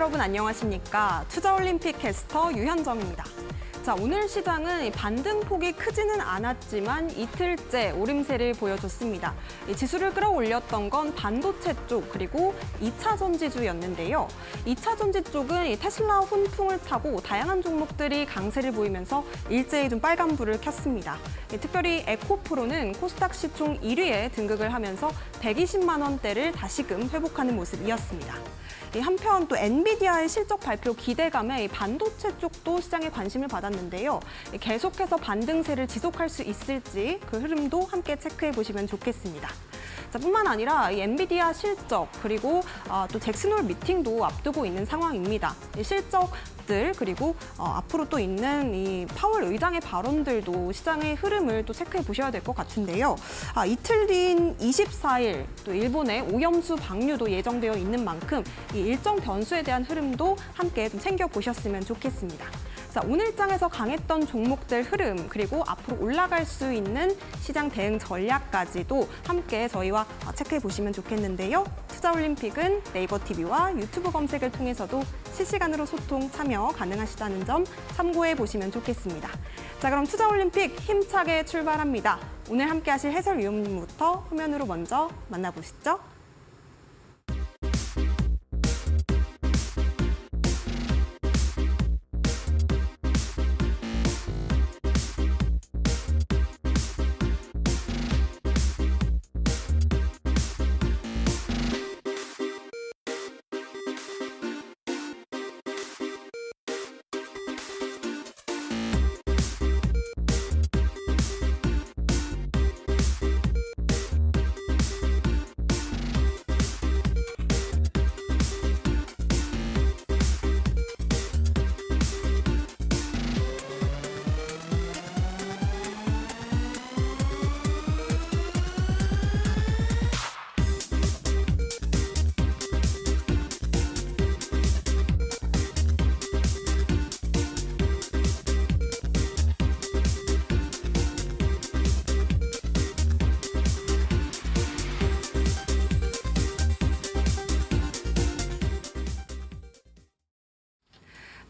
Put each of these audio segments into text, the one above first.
여러분 안녕하십니까? 투자올림픽 캐스터 유현정입니다. 자, 오늘 시장은 반등폭이 크지는 않았지만 이틀째 오름세를 보여줬습니다. 지수를 끌어올렸던 건 반도체 쪽 그리고 2차 전지주였는데요. 2차 전지 쪽은 테슬라 훈풍을 타고 다양한 종목들이 강세를 보이면서 일제히 좀 빨간불을 켰습니다. 특별히 에코프로는 코스닥 시총 1위에 등극을 하면서 120만 원대를 다시금 회복하는 모습이었습니다. 한편 또 엔비디아의 실적 발표 기대감에 반도체 쪽도 시장에 관심을 받았는데요. 계속해서 반등세를 지속할 수 있을지 그 흐름도 함께 체크해 보시면 좋겠습니다. 자, 뿐만 아니라 이 엔비디아 실적 그리고 또 잭슨홀 미팅도 앞두고 있는 상황입니다. 이 실적들 그리고 앞으로 또 있는 이 파월 의장의 발언들도 시장의 흐름을 또 체크해 보셔야 될 것 같은데요. 이틀 뒤인 24일 또 일본의 오염수 방류도 예정되어 있는 만큼 이 일정 변수에 대한 흐름도 함께 좀 챙겨 보셨으면 좋겠습니다. 자, 오늘장에서 강했던 종목들 흐름 그리고 앞으로 올라갈 수 있는 시장 대응 전략까지도 함께 저희와 체크해 보시면 좋겠는데요. 투자올림픽은 네이버 TV와 유튜브 검색을 통해서도 실시간으로 소통 참여 가능하시다는 점 참고해 보시면 좋겠습니다. 자, 그럼 투자올림픽 힘차게 출발합니다. 오늘 함께 하실 해설위원님부터 화면으로 먼저 만나보시죠.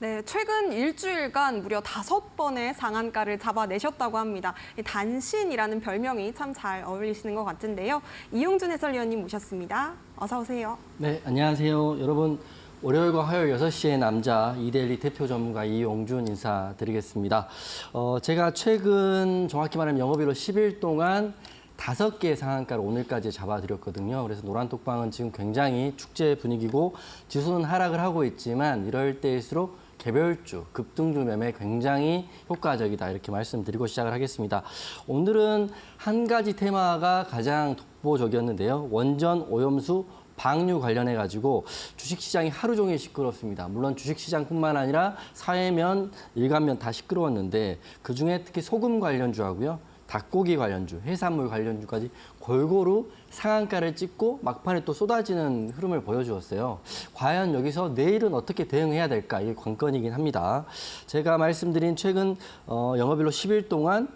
네, 최근 일주일간 무려 5번의 상한가를 잡아내셨다고 합니다. 단신이라는 별명이 참 잘 어울리시는 것 같은데요. 이용준 해설위원님 모셨습니다. 어서 오세요. 네, 안녕하세요. 여러분, 월요일과 화요일 6시에 남자 이데일리 대표 전문가 이용준 인사드리겠습니다. 제가 최근 정확히 말하면 영업일로 10일 동안 5개의 상한가를 오늘까지 잡아드렸거든요. 그래서 노란톡방은 지금 굉장히 축제 분위기고 지수는 하락을 하고 있지만 이럴 때일수록 개별주, 급등주 매매 굉장히 효과적이다 이렇게 말씀드리고 시작을 하겠습니다. 오늘은 한 가지 테마가 가장 독보적이었는데요. 원전 오염수 방류 관련해가지고 주식시장이 하루 종일 시끄럽습니다. 물론 주식시장뿐만 아니라 사회면, 일간면 다 시끄러웠는데 그중에 특히 소금 관련주하고요. 닭고기 관련주, 해산물 관련주까지 골고루 상한가를 찍고 막판에 또 쏟아지는 흐름을 보여주었어요. 과연 여기서 내일은 어떻게 대응해야 될까? 이게 관건이긴 합니다. 제가 말씀드린 최근 영업일로 10일 동안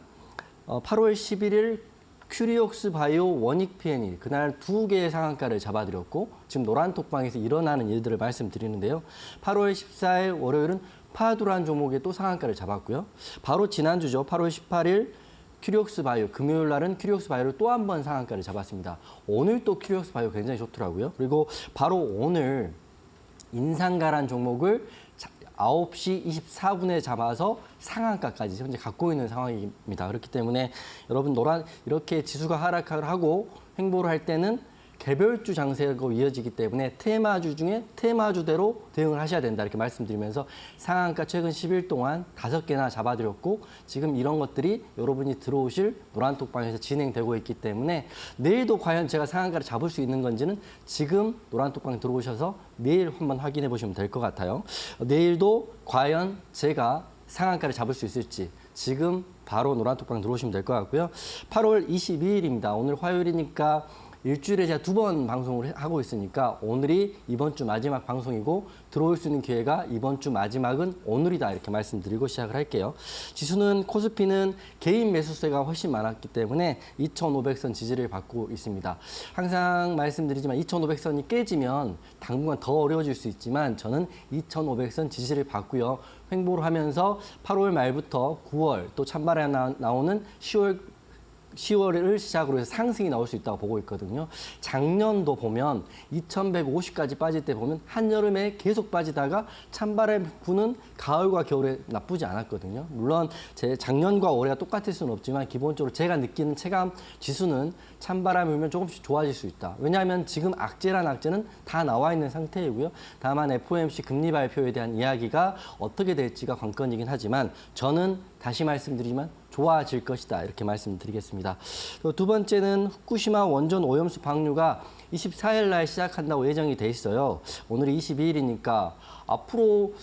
8월 11일 큐리옥스 바이오 원익 P&E 그날 2개의 상한가를 잡아드렸고 지금 노란톡방에서 일어나는 일들을 말씀드리는데요. 8월 14일 월요일은 파두란 종목에 또 상한가를 잡았고요. 바로 지난주죠. 8월 18일 큐리옥스 바이오, 금요일 날은 큐리옥스 바이오를 또 한 번 상한가를 잡았습니다. 오늘 또 큐리옥스 바이오 굉장히 좋더라고요. 그리고 바로 오늘 인상가란 종목을 9시 24분에 잡아서 상한가까지 현재 갖고 있는 상황입니다. 그렇기 때문에 여러분 이렇게 지수가 하락을 하고 횡보를 할 때는 개별주 장세가 이어지기 때문에 테마주 중에 테마주대로 대응을 하셔야 된다 이렇게 말씀드리면서 상한가 최근 10일 동안 5개나 잡아드렸고 지금 이런 것들이 여러분이 들어오실 노란톡방에서 진행되고 있기 때문에 내일도 과연 제가 상한가를 잡을 수 있는 건지는 지금 노란톡방 들어오셔서 내일 한번 확인해 보시면 될 것 같아요. 내일도 과연 제가 상한가를 잡을 수 있을지 지금 바로 노란톡방 들어오시면 될 것 같고요. 8월 22일입니다. 오늘 화요일이니까 일주일에 제가 2번 방송을 하고 있으니까 오늘이 이번 주 마지막 방송이고 들어올 수 있는 기회가 이번 주 마지막은 오늘이다 이렇게 말씀드리고 시작을 할게요. 지수는 코스피는 개인 매수세가 훨씬 많았기 때문에 2,500선 지지를 받고 있습니다. 항상 말씀드리지만 2,500선이 깨지면 당분간 더 어려워질 수 있지만 저는 2,500선 지지를 받고요. 횡보를 하면서 8월 말부터 9월 또 찬바람이 나오는 10월을 시작으로 해서 상승이 나올 수 있다고 보고 있거든요. 작년도 보면 2150까지 빠질 때 보면 한여름에 계속 빠지다가 찬바람 부는 가을과 겨울에 나쁘지 않았거든요. 물론 제 작년과 올해가 똑같을 수는 없지만 기본적으로 제가 느끼는 체감 지수는 찬바람이 불면 조금씩 좋아질 수 있다. 왜냐하면 지금 악재란 악재는 다 나와 있는 상태이고요. 다만 FOMC 금리 발표에 대한 이야기가 어떻게 될지가 관건이긴 하지만 저는 다시 말씀드리지만 좋아질 것이다 이렇게 말씀드리겠습니다. 두 번째는 후쿠시마 원전 오염수 방류가 24일 날 시작한다고 예정이 돼 있어요. 오늘이 22일이니까 앞으로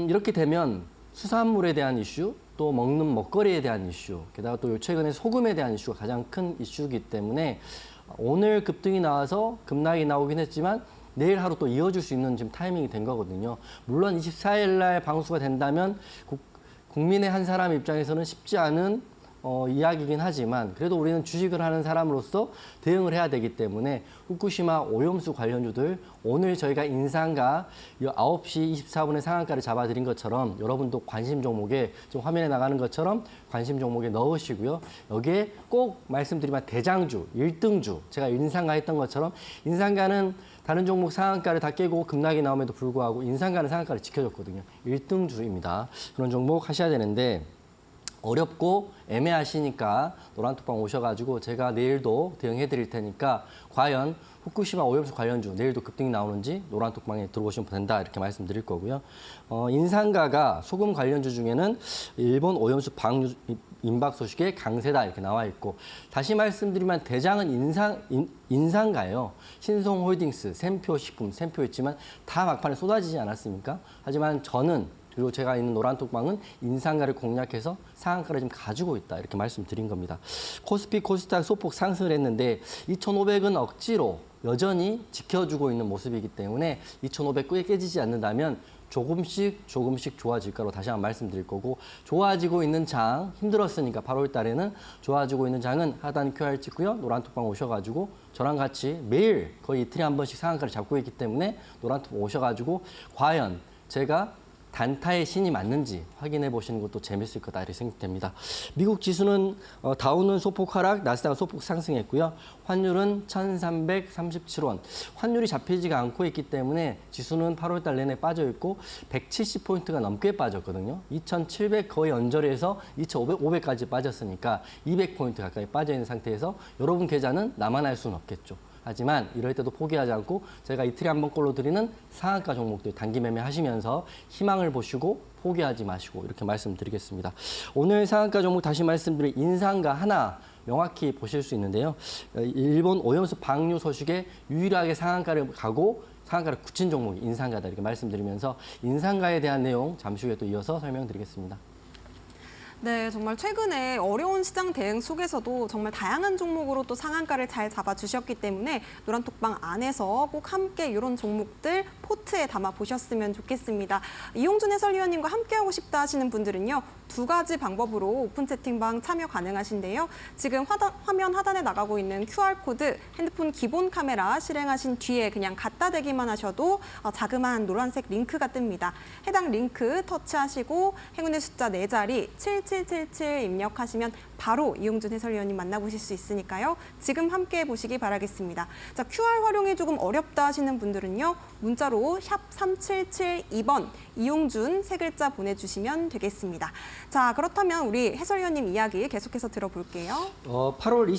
이렇게 되면 수산물에 대한 이슈, 또 먹는 먹거리에 대한 이슈, 게다가 또 최근에 소금에 대한 이슈가 가장 큰 이슈이기 때문에 오늘 급등이 나와서 급락이 나오긴 했지만 내일 하루 또 이어질 수 있는 지금 타이밍이 된 거거든요. 물론 24일 날 방수가 된다면 국민의 한 사람 입장에서는 쉽지 않은 이야기이긴 하지만 그래도 우리는 주식을 하는 사람으로서 대응을 해야 되기 때문에 후쿠시마 오염수 관련주들 오늘 저희가 인상가 9시 24분에 상한가를 잡아드린 것처럼 여러분도 관심 종목에 지금 화면에 나가는 것처럼 관심 종목에 넣으시고요. 여기에 꼭 말씀드리면 대장주, 1등주 제가 인상가 했던 것처럼 인상가는 다른 종목 상한가를 다 깨고 급락이 나옴에도 불구하고 인상가는 상한가를 지켜줬거든요. 1등주입니다. 그런 종목 하셔야 되는데 어렵고 애매하시니까 노란톡방 오셔가지고 제가 내일도 대응해 드릴 테니까 과연 후쿠시마 오염수 관련주 내일도 급등이 나오는지 노란톡방에 들어오시면 된다 이렇게 말씀드릴 거고요. 인상가가 소금 관련주 중에는 일본 오염수 방류 임박 소식에 강세다 이렇게 나와 있고 다시 말씀드리면 대장은 인상가예요. 신성홀딩스, 샘표식품, 샘표 있지만 다 막판에 쏟아지지 않았습니까? 하지만 저는 그리고 제가 있는 노란톡방은 인상가를 공략해서 상한가를 지금 가지고 있다 이렇게 말씀드린 겁니다. 코스피, 코스닥 소폭 상승을 했는데 2,500은 억지로 여전히 지켜주고 있는 모습이기 때문에 2,500 깨지지 않는다면 조금씩 좋아질 거로 다시 한번 말씀드릴 거고 좋아지고 있는 장 힘들었으니까 8월 달에는 좋아지고 있는 장은 하단 QR 찍고요. 노란톡방 오셔가지고 저랑 같이 매일 거의 이틀에 한 번씩 상한가를 잡고 있기 때문에 노란톡방 오셔가지고 과연 제가 단타의 신이 맞는지 확인해 보시는 것도 재밌을 거다 이렇게 생각됩니다. 미국 지수는 다우는 소폭 하락, 나스닥은 소폭 상승했고요. 환율은 1,337원. 환율이 잡히지가 않고 있기 때문에 지수는 8월 달 내내 빠져 있고 170포인트가 넘게 빠졌거든요. 2,700 거의 언저리에서 2,500까지 빠졌으니까 200포인트 가까이 빠져 있는 상태에서 여러분 계좌는 나만 알 수는 없겠죠. 하지만 이럴 때도 포기하지 않고 제가 이틀에 한 번꼴로 드리는 상한가 종목들 단기 매매 하시면서 희망을 보시고 포기하지 마시고 이렇게 말씀드리겠습니다. 오늘 상한가 종목 다시 말씀드린 인상가 하나 명확히 보실 수 있는데요. 일본 오염수 방류 소식에 유일하게 상한가를 가고 상한가를 굳힌 종목이 인상가다 이렇게 말씀드리면서 인상가에 대한 내용 잠시 후에 또 이어서 설명드리겠습니다. 네, 정말 최근에 어려운 시장 대응 속에서도 정말 다양한 종목으로 또 상한가를 잘 잡아주셨기 때문에 노란톡방 안에서 꼭 함께 이런 종목들 포트에 담아 보셨으면 좋겠습니다. 이용준 해설위원님과 함께하고 싶다 하시는 분들은요. 2가지 방법으로 오픈 채팅방 참여 가능하신데요. 지금 화면 하단에 나가고 있는 QR코드 핸드폰 기본 카메라 실행하신 뒤에 그냥 갖다 대기만 하셔도 자그마한 노란색 링크가 뜹니다. 해당 링크 터치하시고 행운의 숫자 4자리 7777 입력하시면 바로 이용준 해설위원님 만나보실 수 있으니까요. 지금 함께 보시기 바라겠습니다. 자, QR 활용이 조금 어렵다 하시는 분들은요. 문자로 샵 3772번 이용준 3글자 보내주시면 되겠습니다. 자, 그렇다면 우리 해설위원님 이야기 계속해서 들어볼게요. 8월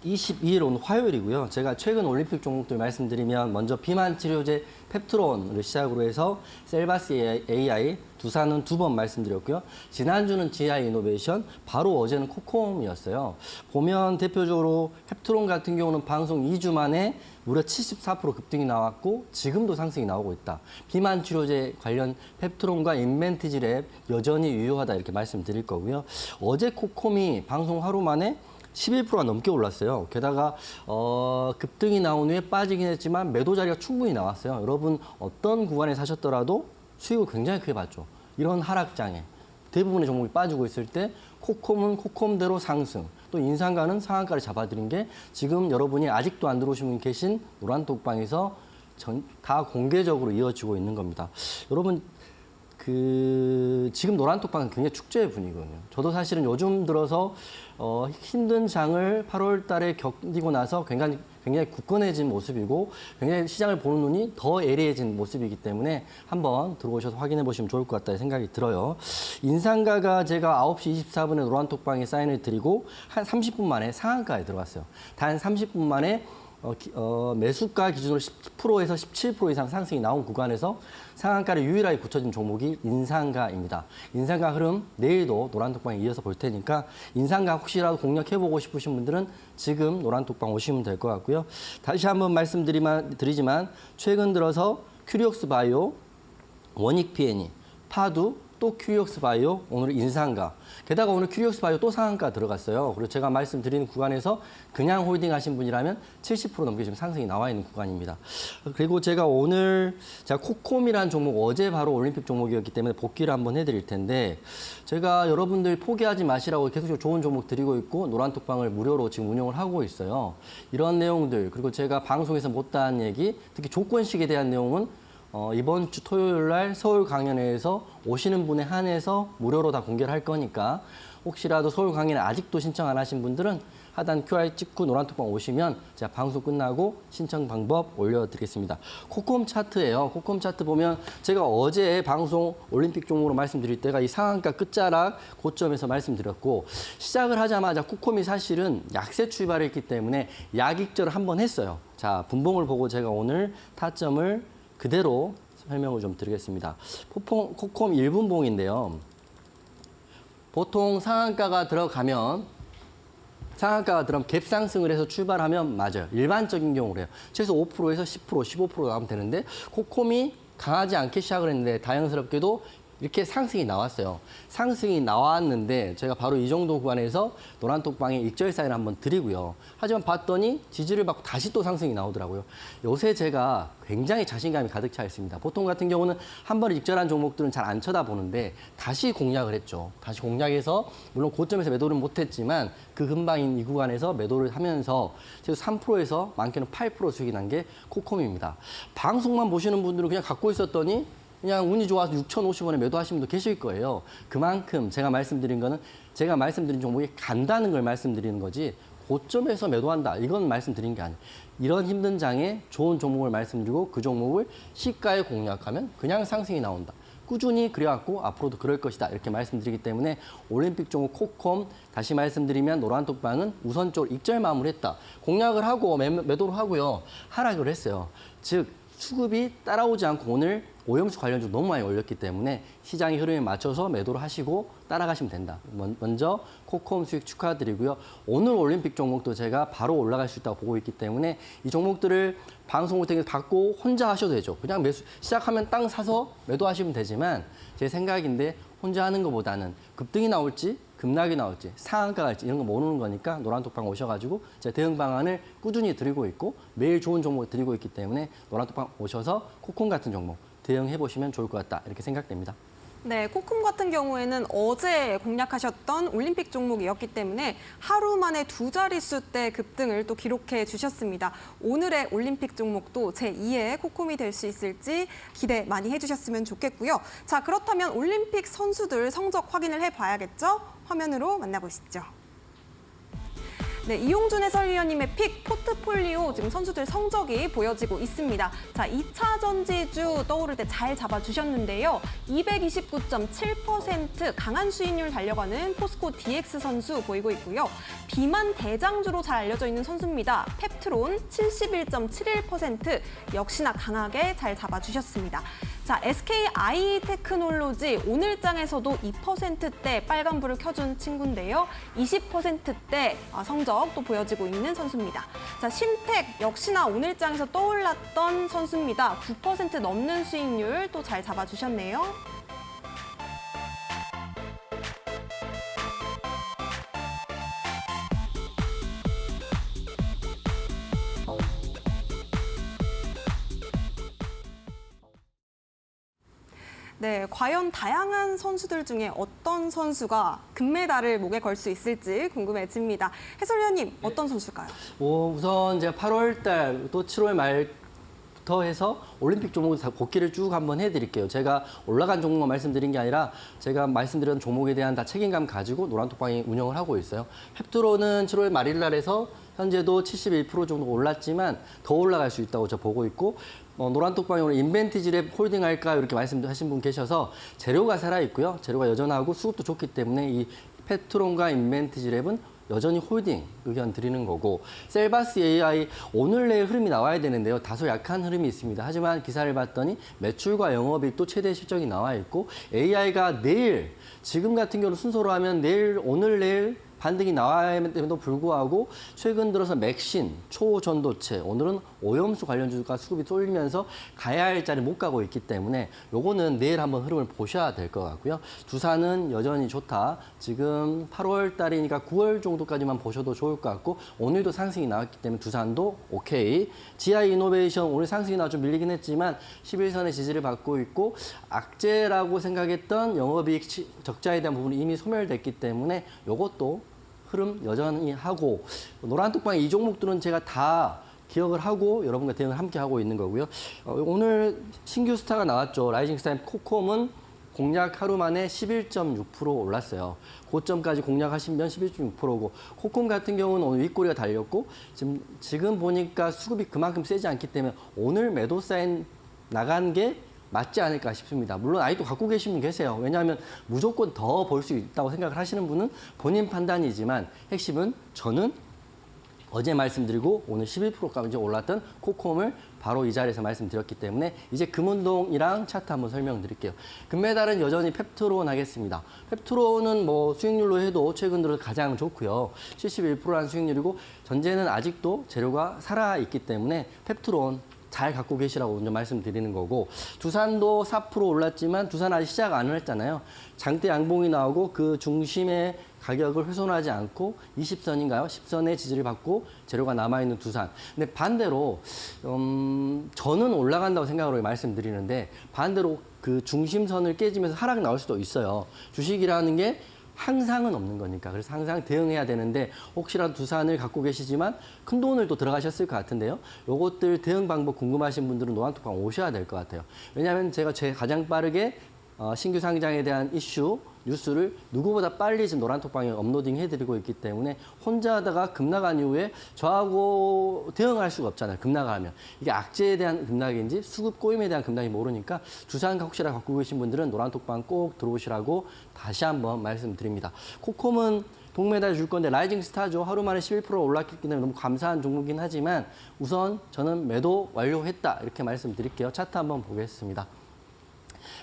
22일 오늘 화요일이고요. 제가 최근 올림픽 종목들 말씀드리면 먼저 비만 치료제 펩트론을 시작으로 해서 셀바스 AI, 두산은 2번 말씀드렸고요. 지난주는 GI 이노베이션, 바로 어제는 코콤이었어요. 보면 대표적으로 펩트론 같은 경우는 방송 2주 만에 무려 74% 급등이 나왔고 지금도 상승이 나오고 있다. 비만 치료제 관련 펩트론과 인벤티지랩 여전히 유효하다 이렇게 말씀드릴 거고요. 어제 코콤이 방송 하루 만에 11%가 넘게 올랐어요. 게다가 급등이 나온 후에 빠지긴 했지만 매도 자리가 충분히 나왔어요. 여러분 어떤 구간에 사셨더라도 수익을 굉장히 크게 봤죠. 이런 하락장에 대부분의 종목이 빠지고 있을 때 코콤은 코콤대로 상승, 또 인상가는 상한가를 잡아드린 게 지금 여러분이 아직도 안 들어오신 분 계신 노란톡방에서 다 공개적으로 이어지고 있는 겁니다. 여러분 지금 노란톡방은 굉장히 축제의 분위기거든요. 저도 사실은 요즘 들어서 힘든 장을 8월 달에 겪고 나서 굉장히 굳건해진 모습이고 굉장히 시장을 보는 눈이 더 예리해진 모습이기 때문에 한번 들어오셔서 확인해 보시면 좋을 것 같다는 생각이 들어요. 인상가가 제가 9시 24분에 노란톡방에 사인을 드리고 한 30분 만에 상한가에 들어갔어요. 단 30분 만에 매수가 기준으로 10%에서 17% 이상 상승이 나온 구간에서 상한가를 유일하게 굳혀진 종목이 인상가입니다. 인상가 흐름 내일도 노란톡방에 이어서 볼 테니까 인상가 혹시라도 공략해보고 싶으신 분들은 지금 노란톡방 오시면 될 것 같고요. 다시 한번 말씀드리지만 최근 들어서 큐리옥스 바이오, 원익 P&E, 파두, 또 큐리옥스 바이오, 오늘 인상가. 게다가 오늘 큐리옥스 바이오 또 상한가 들어갔어요. 그리고 제가 말씀드리는 구간에서 그냥 홀딩 하신 분이라면 70% 넘게 지금 상승이 나와 있는 구간입니다. 그리고 제가 코콤이라는 종목 어제 바로 올림픽 종목이었기 때문에 복귀를 한번 해드릴 텐데 제가 여러분들 포기하지 마시라고 계속 좋은 종목 드리고 있고 노란톡방을 무료로 지금 운영을 하고 있어요. 이런 내용들 그리고 제가 방송에서 못다한 얘기 특히 조건식에 대한 내용은 이번 주 토요일 날 서울 강연회에서 오시는 분에 한해서 무료로 다 공개를 할 거니까 혹시라도 서울 강연회 아직도 신청 안 하신 분들은 하단 QR 찍고 노란톡방 오시면 제가 방송 끝나고 신청 방법 올려드리겠습니다. 코콤 차트예요. 코콤 차트 보면 제가 어제 방송 올림픽 종목으로 말씀드릴 때가 이 상한가 끝자락 고점에서 말씀드렸고 시작을 하자마자 코콤이 사실은 약세 출발을 했기 때문에 약익절을 한번 했어요. 자, 분봉을 보고 제가 오늘 타점을 그대로 설명을 좀 드리겠습니다. 코콤 1분봉인데요. 보통 상한가가 들어가면 갭 상승을 해서 출발하면 맞아요. 일반적인 경우래요. 최소 5%에서 10%, 15% 나오면 되는데 코콤이 강하지 않게 시작을 했는데 다행스럽게도 이렇게 상승이 나왔어요. 상승이 나왔는데 제가 바로 이 정도 구간에서 노란톡방에 익절 사인을 한번 드리고요. 하지만 봤더니 지지를 받고 다시 또 상승이 나오더라고요. 요새 제가 굉장히 자신감이 가득 차 있습니다. 보통 같은 경우는 한 번에 익절한 종목들은 잘 안 쳐다보는데 다시 공략을 했죠. 다시 공략해서 물론 고점에서 매도를 못했지만 그 근방인 이 구간에서 매도를 하면서 최소 3%에서 많게는 8% 수익이 난 게 코콤입니다. 방송만 보시는 분들은 그냥 갖고 있었더니 그냥 운이 좋아서 6,050원에 매도하시는 분도 계실 거예요. 그만큼 제가 말씀드린 종목이 간다는 걸 말씀드리는 거지 고점에서 매도한다. 이건 말씀드린 게 아니에요. 이런 힘든 장에 좋은 종목을 말씀드리고 그 종목을 시가에 공략하면 그냥 상승이 나온다. 꾸준히 그래왔고 앞으로도 그럴 것이다. 이렇게 말씀드리기 때문에 올림픽 종목 코콤 다시 말씀드리면 노란톡방은 우선적으로 익절 마무리했다. 공략을 하고 매도를 하고요. 하락을 했어요. 즉 수급이 따라오지 않고 오늘 오염수 관련주 너무 많이 올렸기 때문에 시장의 흐름에 맞춰서 매도를 하시고 따라가시면 된다. 먼저 코콤 수익 축하드리고요. 오늘 올림픽 종목도 제가 바로 올라갈 수 있다고 보고 있기 때문에 이 종목들을 방송을 통해서 받고 혼자 하셔도 되죠. 그냥 시작하면 땅 사서 매도하시면 되지만 제 생각인데 혼자 하는 것보다는 급등이 나올지 급락이 나올지 상한가 갈지 이런 거 모르는 거니까 노란톡방 오셔가지고 제가 대응 방안을 꾸준히 드리고 있고 매일 좋은 종목을 드리고 있기 때문에 노란톡방 오셔서 코콤 같은 종목 대응해 보시면 좋을 것 같다 이렇게 생각됩니다. 네, 코콤 같은 경우에는 어제 공략하셨던 올림픽 종목이었기 때문에 하루 만에 두 자릿수대 급등을 또 기록해 주셨습니다. 오늘의 올림픽 종목도 제2의 코콤이 될 수 있을지 기대 많이 해주셨으면 좋겠고요. 자, 그렇다면 올림픽 선수들 성적 확인을 해봐야겠죠? 화면으로 만나보시죠. 네, 이용준 해설위원님의 픽 포트폴리오 지금 선수들 성적이 보여지고 있습니다. 자, 2차 전지주 떠오를 때 잘 잡아주셨는데요. 229.7% 강한 수익률 달려가는 포스코 DX 선수 보이고 있고요. 비만 대장주로 잘 알려져 있는 선수입니다. 펩트론 71.71% 역시나 강하게 잘 잡아주셨습니다. 자, SKI 테크놀로지 오늘장에서도 2%대 빨간불을 켜준 친구인데요. 20%대 성적 또 보여지고 있는 선수입니다. 자, 신택 역시나 오늘장에서 떠올랐던 선수입니다. 9% 넘는 수익률 또 잘 잡아주셨네요. 네, 과연 다양한 선수들 중에 어떤 선수가 금메달을 목에 걸 수 있을지 궁금해집니다. 해설위원님, 어떤 선수일까요? 우선 제가 8월 달 또 7월 말부터 해서 올림픽 종목을 다 곡기를 쭉 한번 해드릴게요. 제가 올라간 종목만 말씀드린 게 아니라 제가 말씀드린 종목에 대한 다 책임감 가지고 노란톡방이 운영을 하고 있어요. 햅트로는 7월 말일 날에서 현재도 71% 정도 올랐지만 더 올라갈 수 있다고 저 보고 있고 노란톡방이 오늘 인벤티지랩 홀딩할까 이렇게 말씀하신 분 계셔서 재료가 살아있고요. 재료가 여전하고 수급도 좋기 때문에 이 햅트론과 인벤티지랩은 여전히 홀딩 의견 드리는 거고 셀바스 AI 오늘 내일 흐름이 나와야 되는데요. 다소 약한 흐름이 있습니다. 하지만 기사를 봤더니 매출과 영업이익 또 최대 실적이 나와 있고 AI가 내일 지금 같은 경우는 순서로 하면 내일 오늘 내일 반등이 나와야 됨에도 불구하고 최근 들어서 맥신, 초전도체, 오늘은 오염수 관련주가 수급이 쏠리면서 가야 할 자리 못 가고 있기 때문에 요거는 내일 한번 흐름을 보셔야 될 것 같고요. 두산은 여전히 좋다. 지금 8월 달이니까 9월 정도까지만 보셔도 좋을 것 같고 오늘도 상승이 나왔기 때문에 두산도 오케이. GI 이노베이션 오늘 상승이 나와 좀 밀리긴 했지만 11선의 지지를 받고 있고 악재라고 생각했던 영업이익 적자에 대한 부분이 이미 소멸됐기 때문에 요것도 흐름 여전히 하고 노란톡방의 이 종목들은 제가 다 기억을 하고 여러분과 대응을 함께 하고 있는 거고요. 오늘 신규 스타가 나왔죠. 라이징 스타 코콤은 공략 하루 만에 11.6% 올랐어요. 고점까지 공략하시면 11.6%고 코콤 같은 경우는 오늘 윗꼬리가 달렸고 지금 보니까 수급이 그만큼 세지 않기 때문에 오늘 매도 사인 나간 게 맞지 않을까 싶습니다. 물론 아직도 갖고 계신 분 계세요. 왜냐하면 무조건 더 볼 수 있다고 생각을 하시는 분은 본인 판단이지만 핵심은 저는 어제 말씀드리고 오늘 11%까지 올랐던 코콤을 바로 이 자리에서 말씀드렸기 때문에 이제 금운동이랑 차트 한번 설명드릴게요. 금메달은 여전히 펩트론 하겠습니다. 펩트론은 뭐 수익률로 해도 최근 들어 가장 좋고요. 71%라는 수익률이고 전제는 아직도 재료가 살아있기 때문에 펩트론 잘 갖고 계시라고 먼저 말씀드리는 거고 두산도 4% 올랐지만 두산 아직 시작 안 했잖아요. 장대 양봉이 나오고 그 중심의 가격을 훼손하지 않고 20선인가요? 10선의 지지를 받고 재료가 남아있는 두산. 근데 반대로 저는 올라간다고 생각으로 말씀드리는데 반대로 그 중심선을 깨지면서 하락이 나올 수도 있어요. 주식이라는 게 항상은 없는 거니까. 그래서 항상 대응해야 되는데 혹시라도 두산을 갖고 계시지만 큰 돈을 또 들어가셨을 것 같은데요. 요것들 대응 방법 궁금하신 분들은 노란톡방 오셔야 될 것 같아요. 왜냐하면 제가 가장 빠르게 신규 상장에 대한 이슈, 뉴스를 누구보다 빨리 지금 노란톡방에 업로딩 해드리고 있기 때문에 혼자 하다가 급락한 이후에 저하고 대응할 수가 없잖아요. 급락하면. 이게 악재에 대한 급락인지 수급 꼬임에 대한 급락이 모르니까 두산 혹시라도 갖고 계신 분들은 노란톡방 꼭 들어오시라고 다시 한번 말씀드립니다. 코콤은 동메달 줄 건데 라이징 스타죠. 하루 만에 11% 올랐기 때문에 너무 감사한 종목이긴 하지만 우선 저는 매도 완료했다. 이렇게 말씀드릴게요. 차트 한번 보겠습니다.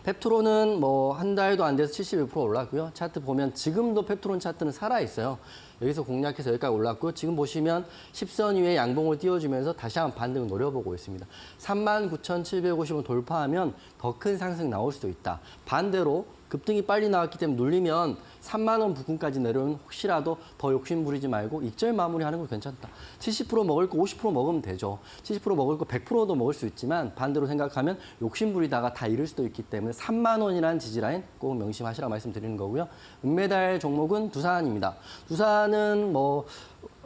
펩트론은 뭐 한 달도 안 돼서 71% 올랐고요. 차트 보면 지금도 펩트론 차트는 살아있어요. 여기서 공략해서 여기까지 올랐고요. 지금 보시면 10선 위에 양봉을 띄워주면서 다시 한번 반등을 노려보고 있습니다. 39,750원 돌파하면 더 큰 상승 나올 수도 있다. 반대로 급등이 빨리 나왔기 때문에 눌리면 3만 원 부근까지 내려오면 혹시라도 더 욕심 부리지 말고 익절 마무리하는 거 괜찮다. 70% 먹을 거 50% 먹으면 되죠. 70% 먹을 거 100%도 먹을 수 있지만 반대로 생각하면 욕심 부리다가 다 잃을 수도 있기 때문에 3만 원이라는 지지라인 꼭 명심하시라 말씀드리는 거고요. 은메달 종목은 두산입니다. 두산은 뭐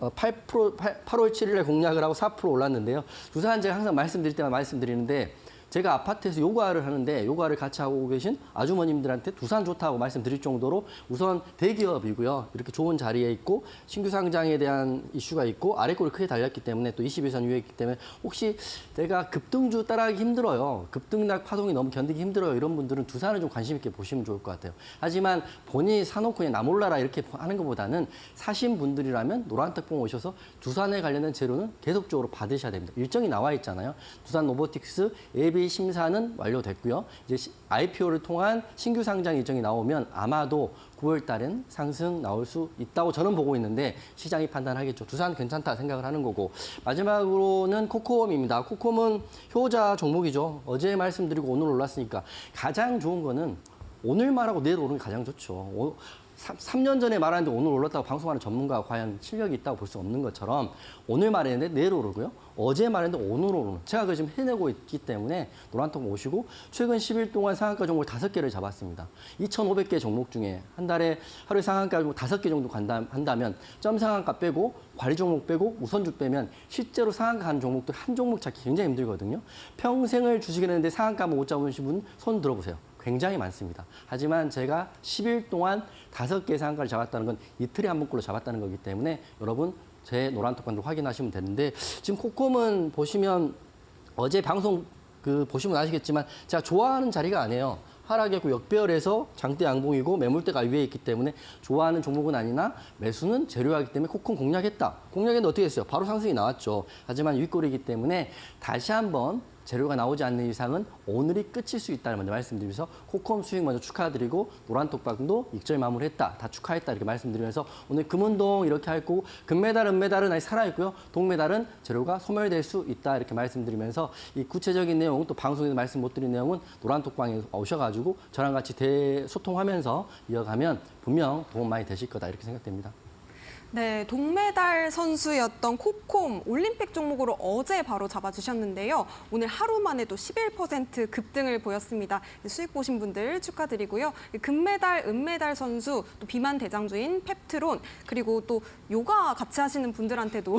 8월 7일에 공략을 하고 4% 올랐는데요. 두산 제가 항상 말씀드릴 때만 말씀드리는데 제가 아파트에서 요가를 하는데 요가를 같이 하고 계신 아주머님들한테 두산 좋다고 말씀드릴 정도로 우선 대기업이고요. 이렇게 좋은 자리에 있고 신규 상장에 대한 이슈가 있고 아래꼬리 크게 달렸기 때문에 또 21선 위에 있기 때문에 혹시 내가 급등주 따라하기 힘들어요. 급등락 파동이 너무 견디기 힘들어요. 이런 분들은 두산을 좀 관심 있게 보시면 좋을 것 같아요. 하지만 본인이 사놓고 그냥 나 몰라라 이렇게 하는 것보다는 사신 분들이라면 노란떡봉 오셔서 두산에 관련된 재료는 계속적으로 받으셔야 됩니다. 일정이 나와 있잖아요. 두산 로보틱스 예비 심사는 완료됐고요. 이제 IPO를 통한 신규 상장 일정이 나오면 아마도 9월 달엔 상승 나올 수 있다고 저는 보고 있는데 시장이 판단하겠죠. 두산 괜찮다 생각을 하는 거고 마지막으로는 코콤입니다. 코콤은 효자 종목이죠. 어제 말씀드리고 오늘 올랐으니까 가장 좋은 거는 오늘 말하고 내일 오르는 게 가장 좋죠. 3년 전에 말하는데 오늘 올랐다고 방송하는 전문가가 과연 실력이 있다고 볼 수 없는 것처럼 오늘 말했는데 내일 오르고요. 어제 말했는데 오늘 오르는. 제가 그걸 지금 해내고 있기 때문에 노란톡 모시고 최근 10일 동안 상한가 종목을 5개를 잡았습니다. 2,500개 종목 중에 한 달에 하루에 상한가 종목 5개 정도 한다면 점 상한가 빼고 관리 종목 빼고 우선주 빼면 실제로 상한가 한 종목들 한 종목 찾기 굉장히 힘들거든요. 평생을 주식을 했는데 상한가 못 잡으신 분 손 들어보세요. 굉장히 많습니다. 하지만 제가 10일 동안 5개의 상한가를 잡았다는 건 이틀에 한 번꼴로 잡았다는 거기 때문에 여러분 제 노란톡방도 확인하시면 되는데 지금 코콤은 보시면 어제 방송 보시면 아시겠지만 제가 좋아하는 자리가 아니에요. 하락했고 역배열에서 장대 양봉이고 매물대가 위에 있기 때문에 좋아하는 종목은 아니나 매수는 재료하기 때문에 코콤 공략했다. 공략했는데 어떻게 했어요? 바로 상승이 나왔죠. 하지만 윗골이기 때문에 다시 한번 재료가 나오지 않는 이상은 오늘이 끝일 수 있다는 먼저 말씀드리면서 코콤 수익 먼저 축하드리고 노란톡방도 익절 마무리했다. 다 축하했다 이렇게 말씀드리면서 오늘 금운동 이렇게 했고 금메달, 은메달은 아직 살아있고요. 동메달은 재료가 소멸될 수 있다 이렇게 말씀드리면서 이 구체적인 내용 또 방송에서 말씀 못 드린 내용은 노란톡방에 오셔가지고 저랑 같이 대소통하면서 이어가면 분명 도움 많이 되실 거다 이렇게 생각됩니다. 네, 동메달 선수였던 코콤 올림픽 종목으로 어제 바로 잡아주셨는데요. 오늘 하루 만에 또 11% 급등을 보였습니다. 수익 보신 분들 축하드리고요. 금메달, 은메달 선수, 또 비만 대장주인 펩트론, 그리고 또 요가 같이 하시는 분들한테도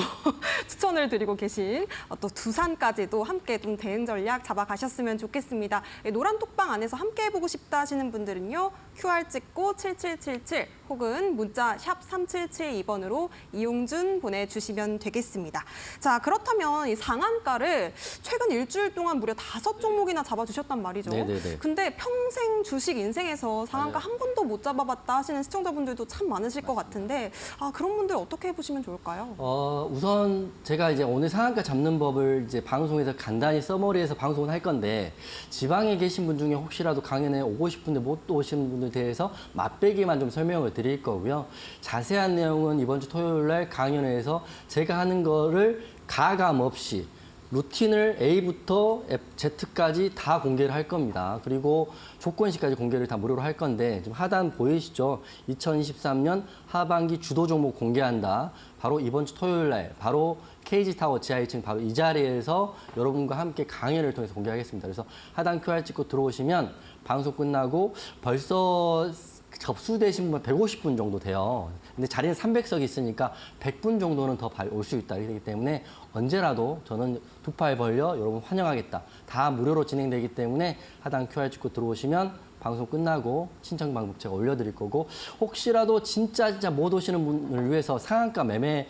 추천을 드리고 계신 또 두산까지도 함께 좀 대응 전략 잡아가셨으면 좋겠습니다. 노란톡방 안에서 함께 해보고 싶다 하시는 분들은요. QR 찍고 7777 혹은 문자 샵 3772번으로 이용준 보내주시면 되겠습니다. 자, 그렇다면 이 상한가를 최근 일주일 동안 무려 5종목이나 잡아주셨단 말이죠. 네네네. 근데 평생 주식 인생에서 상한가 한 번도 못 잡아봤다 하시는 시청자분들도 참 많으실 것 같은데 그런 분들 어떻게 해보시면 좋을까요? 우선 제가 이제 오늘 상한가 잡는 법을 이제 방송에서 간단히 서머리해서 방송을 할 건데 지방에 계신 분 중에 혹시라도 강연에 오고 싶은데 못 오시는 분들 대해서 맛배기만 좀 설명을 드릴 거고요. 자세한 내용은 이번 주 토요일 날 강연회에서 제가 하는 거를 가감 없이 루틴을 A부터 Z까지 다 공개를 할 겁니다. 그리고 조건식까지 공개를 다 무료로 할 건데 지금 하단 보이시죠? 2023년 하반기 주도 종목 공개한다. 바로 이번 주 토요일 날 바로 KG타워 지하 1층 바로 이 자리에서 여러분과 함께 강연을 통해서 공개하겠습니다. 그래서 하단 QR 찍고 들어오시면 방송 끝나고 벌써 접수되신 분 150분 정도 돼요. 근데 자리는 300석이 있으니까 100분 정도는 더 올 수 있다. 이기 때문에 언제라도 저는 두 팔 벌려 여러분 환영하겠다. 다 무료로 진행되기 때문에 하단 QR 찍고 들어오시면 방송 끝나고 신청 방법 제가 올려드릴 거고 혹시라도 진짜 못 오시는 분을 위해서 상한가 매매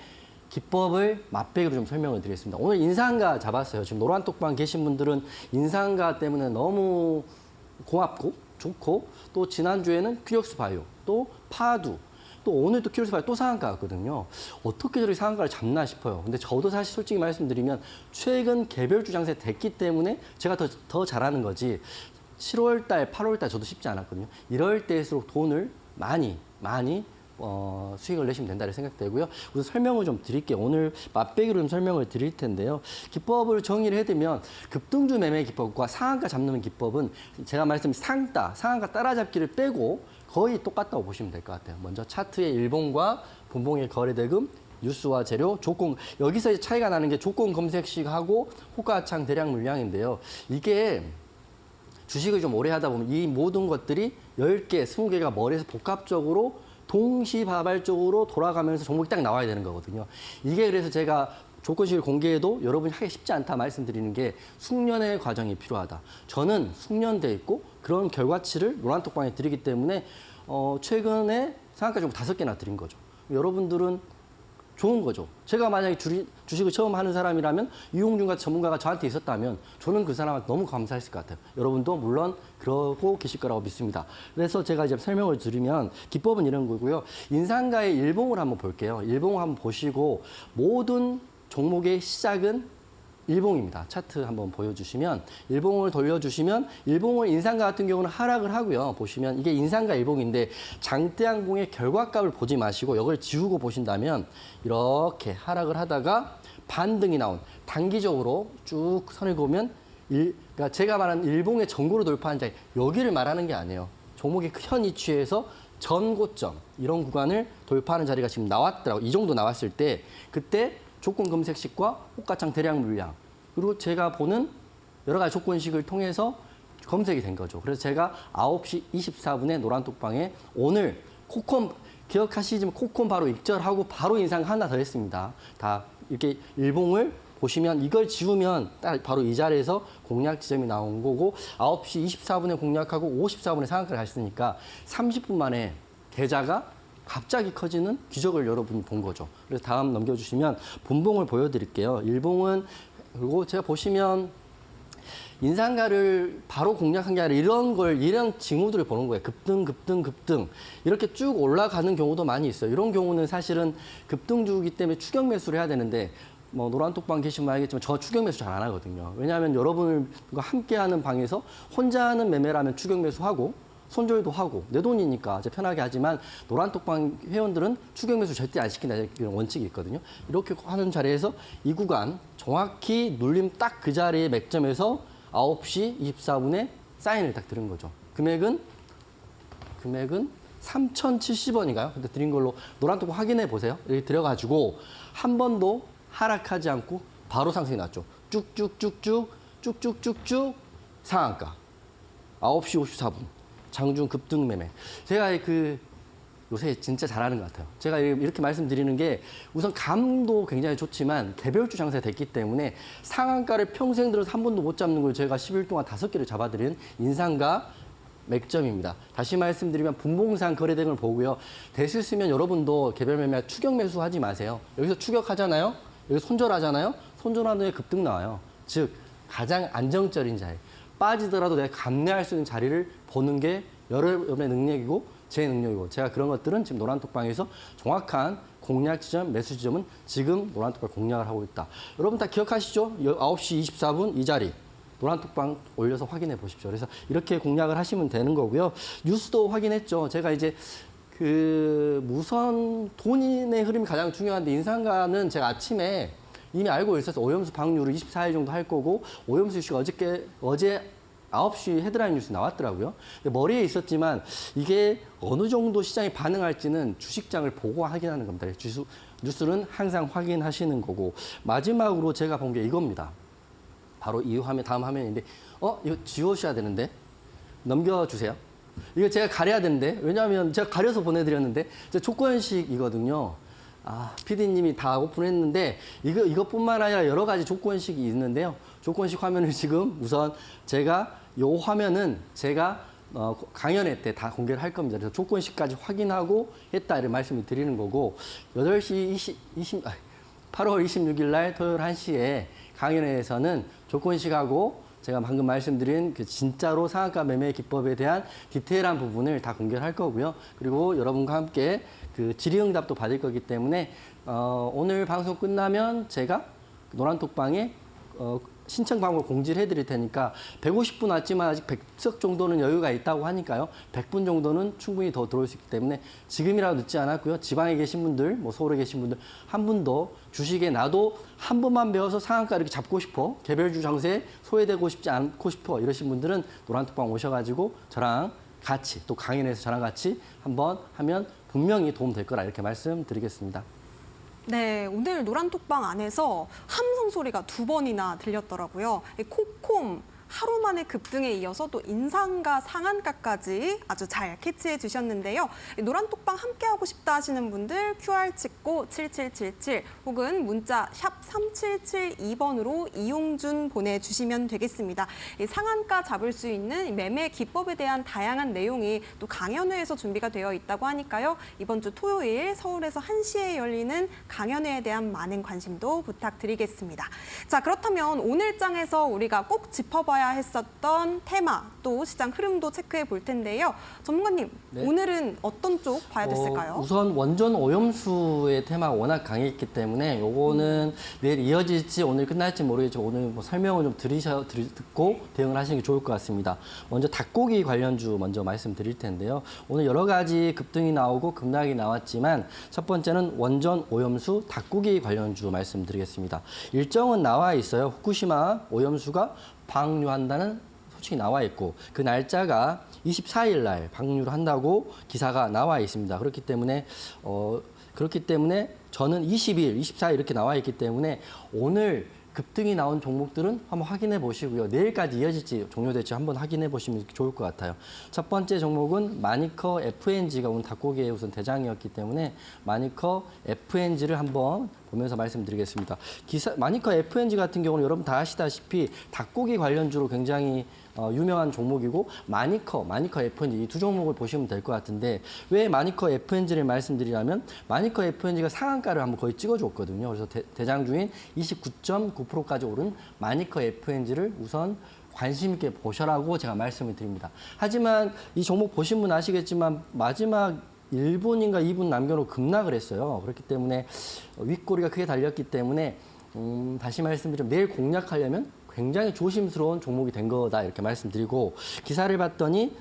기법을 맛배기로 좀 설명을 드리겠습니다. 오늘 인상가 잡았어요. 지금 노란톡방 계신 분들은 인상가 때문에 너무 고맙고 좋고 또 지난주에는 큐력스 바이오 또 파두 또 오늘 또 큐력스 바이오 또 상한가 갔거든요. 어떻게 저렇게 상한가를 잡나 싶어요. 근데 저도 사실 솔직히 말씀드리면 최근 개별주 장세 됐기 때문에 제가 더 잘하는 거지 7월 달, 8월 달 저도 쉽지 않았거든요. 이럴 때일수록 돈을 많이 수익을 내시면 된다고 생각되고요. 우선 설명을 좀 드릴게요. 오늘 맛배기로 좀 설명을 드릴 텐데요. 기법을 정의를 해두면 급등주 매매 기법과 상한가 잡는 기법은 제가 말씀드린 상한가 따라잡기를 빼고 거의 똑같다고 보시면 될 것 같아요. 먼저 차트의 일봉과 분봉의 거래대금, 뉴스와 재료, 조건, 여기서 차이가 나는 게 조건 검색식하고 호가창 대량 물량인데요. 이게 주식을 좀 오래 하다 보면 이 모든 것들이 10개, 20개가 머리에서 복합적으로 동시다발적으로 돌아가면서 종목이 딱 나와야 되는 거거든요. 이게 그래서 제가 조건식을 공개해도 여러분이 하기 쉽지 않다 말씀드리는 게 숙련의 과정이 필요하다. 저는 숙련돼 있고 그런 결과치를 노란톡방에 드리기 때문에 최근에 상한가 종목 5개나 드린 거죠. 여러분들은 좋은 거죠. 제가 만약에 주식을 처음 하는 사람이라면 이용준 같은 전문가가 저한테 있었다면 저는 그 사람한테 너무 감사했을 것 같아요. 여러분도 물론 그러고 계실 거라고 믿습니다. 그래서 제가 이제 설명을 드리면 기법은 이런 거고요. 인상가의 일봉을 한번 볼게요. 일봉을 한번 보시고 모든 종목의 시작은 일봉입니다. 차트 한번 보여주시면 일봉을 돌려주시면 일봉을 인상가 같은 경우는 하락을 하고요. 보시면 이게 인상가 일봉인데 장대양봉의 결과값을 보지 마시고 이걸 지우고 보신다면 이렇게 하락을 하다가 반등이 나온 단기적으로 쭉 선을 그으면 그러니까 제가 말하는 일봉의 전고로 돌파한 자리 여기를 말하는 게 아니에요. 종목의 현 위치에서 전고점 이런 구간을 돌파하는 자리가 지금 나왔더라고요. 이 정도 나왔을 때 그때 조건 검색식과 호가창 대량 물량 그리고 제가 보는 여러 가지 조건식을 통해서 검색이 된 거죠. 그래서 제가 9시 24분에 노란톡방에 오늘 코콤 기억하시지만 코콤 바로 익절하고 바로 인상 하나 더 했습니다. 다 이렇게 일봉을 보시면 이걸 지우면 딱 바로 이 자리에서 공략 지점이 나온 거고 9시 24분에 공략하고 54분에 상한가를 갔으니까 30분 만에 계좌가 갑자기 커지는 기적을 여러분이 본 거죠. 그래서 다음 넘겨주시면 분봉을 보여드릴게요. 일봉은 그리고 제가 보시면 인상가를 바로 공략한 게 아니라 이런 징후들을 보는 거예요. 급등, 급등, 급등. 이렇게 쭉 올라가는 경우도 많이 있어요. 이런 경우는 사실은 급등주기 때문에 추격 매수를 해야 되는데 뭐 노란톡방 계시면 알겠지만 저 추격 매수 잘 안 하거든요. 왜냐하면 여러분과 함께하는 방에서 혼자 하는 매매라면 추격 매수하고 손절도 하고 내 돈이니까 이제 편하게 하지만 노란톡방 회원들은 추격 매수 절대 안 시킨다 이런 원칙이 있거든요. 이렇게 하는 자리에서 이 구간 정확히 눌림 딱 그 자리의 맥점에서 9시 24분에 사인을 딱 들은 거죠. 금액은 3,070원인가요? 근데 드린 걸로 노란톡방 확인해 보세요. 여기 들어가지고 한 번도 하락하지 않고 바로 상승이 났죠. 쭉쭉쭉쭉 상한가. 9시 54분. 장중 급등 매매. 제가 요새 진짜 잘하는 것 같아요. 제가 이렇게 말씀드리는 게 우선 감도 굉장히 좋지만 개별주 장세가 됐기 때문에 상한가를 평생 들어서 한 번도 못 잡는 걸 제가 10일 동안 5개를 잡아드린 인상가 맥점입니다. 다시 말씀드리면 분봉상 거래된 걸 보고요. 대수 쓰면 여러분도 개별 매매 추격 매수하지 마세요. 여기서 추격하잖아요. 여기 손절하잖아요. 손절하는 후에 급등 나와요. 즉 가장 안정적인 자리. 빠지더라도 내가 감내할 수 있는 자리를 보는 게 여러분의 능력이고 제 능력이고 제가 그런 것들은 지금 노란톡방에서 정확한 공략 지점, 매수 지점은 지금 노란톡방 공략을 하고 있다. 여러분 다 기억하시죠? 9시 24분 이 자리. 노란톡방 올려서 확인해 보십시오. 그래서 이렇게 공략을 하시면 되는 거고요. 뉴스도 확인했죠. 제가 이제 우선 돈의 흐름이 가장 중요한데 인상가는 제가 아침에 이미 알고 있어서 오염수 방류를 24일 정도 할 거고 오염수 이슈가 어제 9시 헤드라인 뉴스 나왔더라고요. 머리에 있었지만 이게 어느 정도 시장이 반응할지는 주식장을 보고 확인하는 겁니다. 뉴스는 항상 확인하시는 거고 마지막으로 제가 본 게 이겁니다. 바로 이 화면, 다음 화면인데 이거 지우셔야 되는데 넘겨주세요. 이거 제가 가려야 되는데 왜냐하면 제가 가려서 보내드렸는데 조건식이거든요. PD님이 다 오픈했는데 이것뿐만 아니라 여러 가지 조건식이 있는데요. 조건식 화면을 지금 우선 제가 요 화면은 제가 강연회 때 다 공개를 할 겁니다. 그래서 조건식까지 확인하고 했다 이런 말씀을 드리는 거고 8시 8월 26일 날 토요일 1시에 강연회에서는 조건식하고 제가 방금 말씀드린 진짜로 상한가 매매 기법에 대한 디테일한 부분을 다 공개를 할 거고요. 그리고 여러분과 함께 질의응답도 받을 거기 때문에 오늘 방송 끝나면 제가 노란톡방에 신청 방법을 공지를 해드릴 테니까 150분 왔지만 아직 100석 정도는 여유가 있다고 하니까요. 100분 정도는 충분히 더 들어올 수 있기 때문에 지금이라도 늦지 않았고요. 지방에 계신 분들, 서울에 계신 분들 한 분도 주식에 나도 한 번만 배워서 상한가 이렇게 잡고 싶어. 개별주 장세에 소외되고 싶지 않고 싶어. 이러신 분들은 노란톡방 오셔가지고 저랑 같이 또 강연에서 저랑 같이 한번 하면 분명히 도움 될 거라 이렇게 말씀드리겠습니다. 네, 오늘 노란톡방 안에서 함성 소리가 2번이나 들렸더라고요. 이 코콤 하루 만에 급등에 이어서 또 인상가 상한가까지 아주 잘 캐치해 주셨는데요. 노란톡방 함께하고 싶다 하시는 분들 QR 찍고 7777 혹은 문자 샵 3772번으로 이용준 보내주시면 되겠습니다. 이 상한가 잡을 수 있는 매매 기법에 대한 다양한 내용이 또 강연회에서 준비가 되어 있다고 하니까요. 이번 주 토요일 서울에서 1시에 열리는 강연회에 대한 많은 관심도 부탁드리겠습니다. 자, 그렇다면 오늘 장에서 우리가 꼭 짚어봐야 했었던 테마 또 시장 흐름도 체크해 볼 텐데요. 전문가님, 네. 오늘은 어떤 쪽 봐야 됐을까요? 우선 원전 오염수의 테마가 워낙 강했기 때문에 요거는 내일 이어질지 오늘 끝날지 모르겠지만 오늘 뭐 설명을 좀 듣고 대응을 하시는 게 좋을 것 같습니다. 먼저 닭고기 관련주 먼저 말씀드릴 텐데요. 오늘 여러 가지 급등이 나오고 급락이 나왔지만 첫 번째는 원전 오염수 닭고기 관련주 말씀드리겠습니다. 일정은 나와 있어요. 후쿠시마 오염수가 방류한다는 솔직히 나와 있고 그 날짜가 24일 날 방류를 한다고 기사가 나와 있습니다. 그렇기 때문에 저는 20일, 24일 이렇게 나와 있기 때문에 오늘 급등이 나온 종목들은 한번 확인해 보시고요. 내일까지 이어질지 종료될지 한번 확인해 보시면 좋을 것 같아요. 첫 번째 종목은 마니커 FNG가 오늘 닭고기의 우선 대장이었기 때문에 마니커 FNG를 한번 보면서 말씀드리겠습니다. 마니커 FNG 같은 경우는 여러분 다 아시다시피 닭고기 관련주로 굉장히 유명한 종목이고 마니커 FNG 이 두 종목을 보시면 될 것 같은데 왜 마니커 FNG를 말씀드리냐면 마니커 FNG가 상한가를 한번 거의 찍어줬거든요. 그래서 대장주인 29.9%까지 오른 마니커 FNG를 우선 관심 있게 보셔라고 제가 말씀을 드립니다. 하지만 이 종목 보신 분 아시겠지만 마지막 1분인가 2분 남겨놓고 급락을 했어요. 그렇기 때문에 윗꼬리가 크게 달렸기 때문에 다시 말씀드리면 내일 공략하려면 굉장히 조심스러운 종목이 된 거다 이렇게 말씀드리고 기사를 봤더니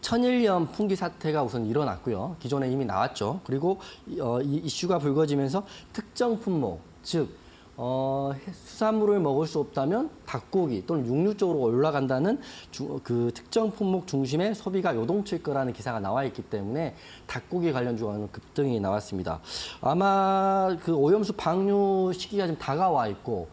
천일염 풍기 사태가 우선 일어났고요. 기존에 이미 나왔죠. 그리고 이 이슈가 불거지면서 특정 품목, 즉 수산물을 먹을 수 없다면 닭고기 또는 육류 쪽으로 올라간다는 그 특정 품목 중심의 소비가 요동칠 거라는 기사가 나와 있기 때문에 닭고기 관련주가 급등이 나왔습니다. 아마 그 오염수 방류 시기가 좀 다가와 있고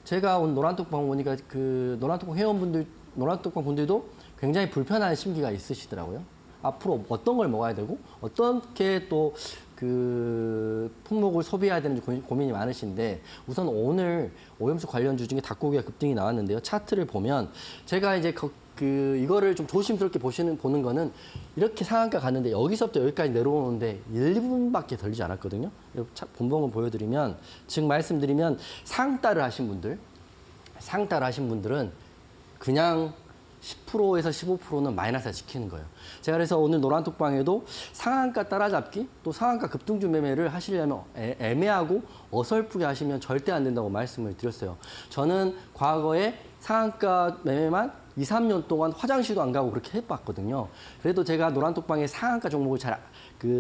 제가 온 노란톡방 보니까 그 노란톡방 분들도 굉장히 불편한 심기가 있으시더라고요. 앞으로 어떤 걸 먹어야 되고 어떻게 또 그 품목을 소비해야 되는지 고민이 많으신데 우선 오늘 오염수 관련주 중에 닭고기가 급등이 나왔는데요. 차트를 보면 제가 이제 이거를 좀 조심스럽게 보는 거는 이렇게 상한가 갔는데 여기서부터 여기까지 내려오는데 1분밖에 걸리지 않았거든요. 본봉을 보여드리면 즉 말씀드리면 상따를 하신 분들은 그냥 10%에서 15%는 마이너스가 지키는 거예요. 제가 그래서 오늘 노란톡방에도 상한가 따라잡기 또 상한가 급등주 매매를 하시려면 애매하고 어설프게 하시면 절대 안 된다고 말씀을 드렸어요. 저는 과거에 상한가 매매만 2, 3년 동안 화장실도 안 가고 그렇게 해봤거든요. 그래도 제가 노란톡방에 상한가 종목을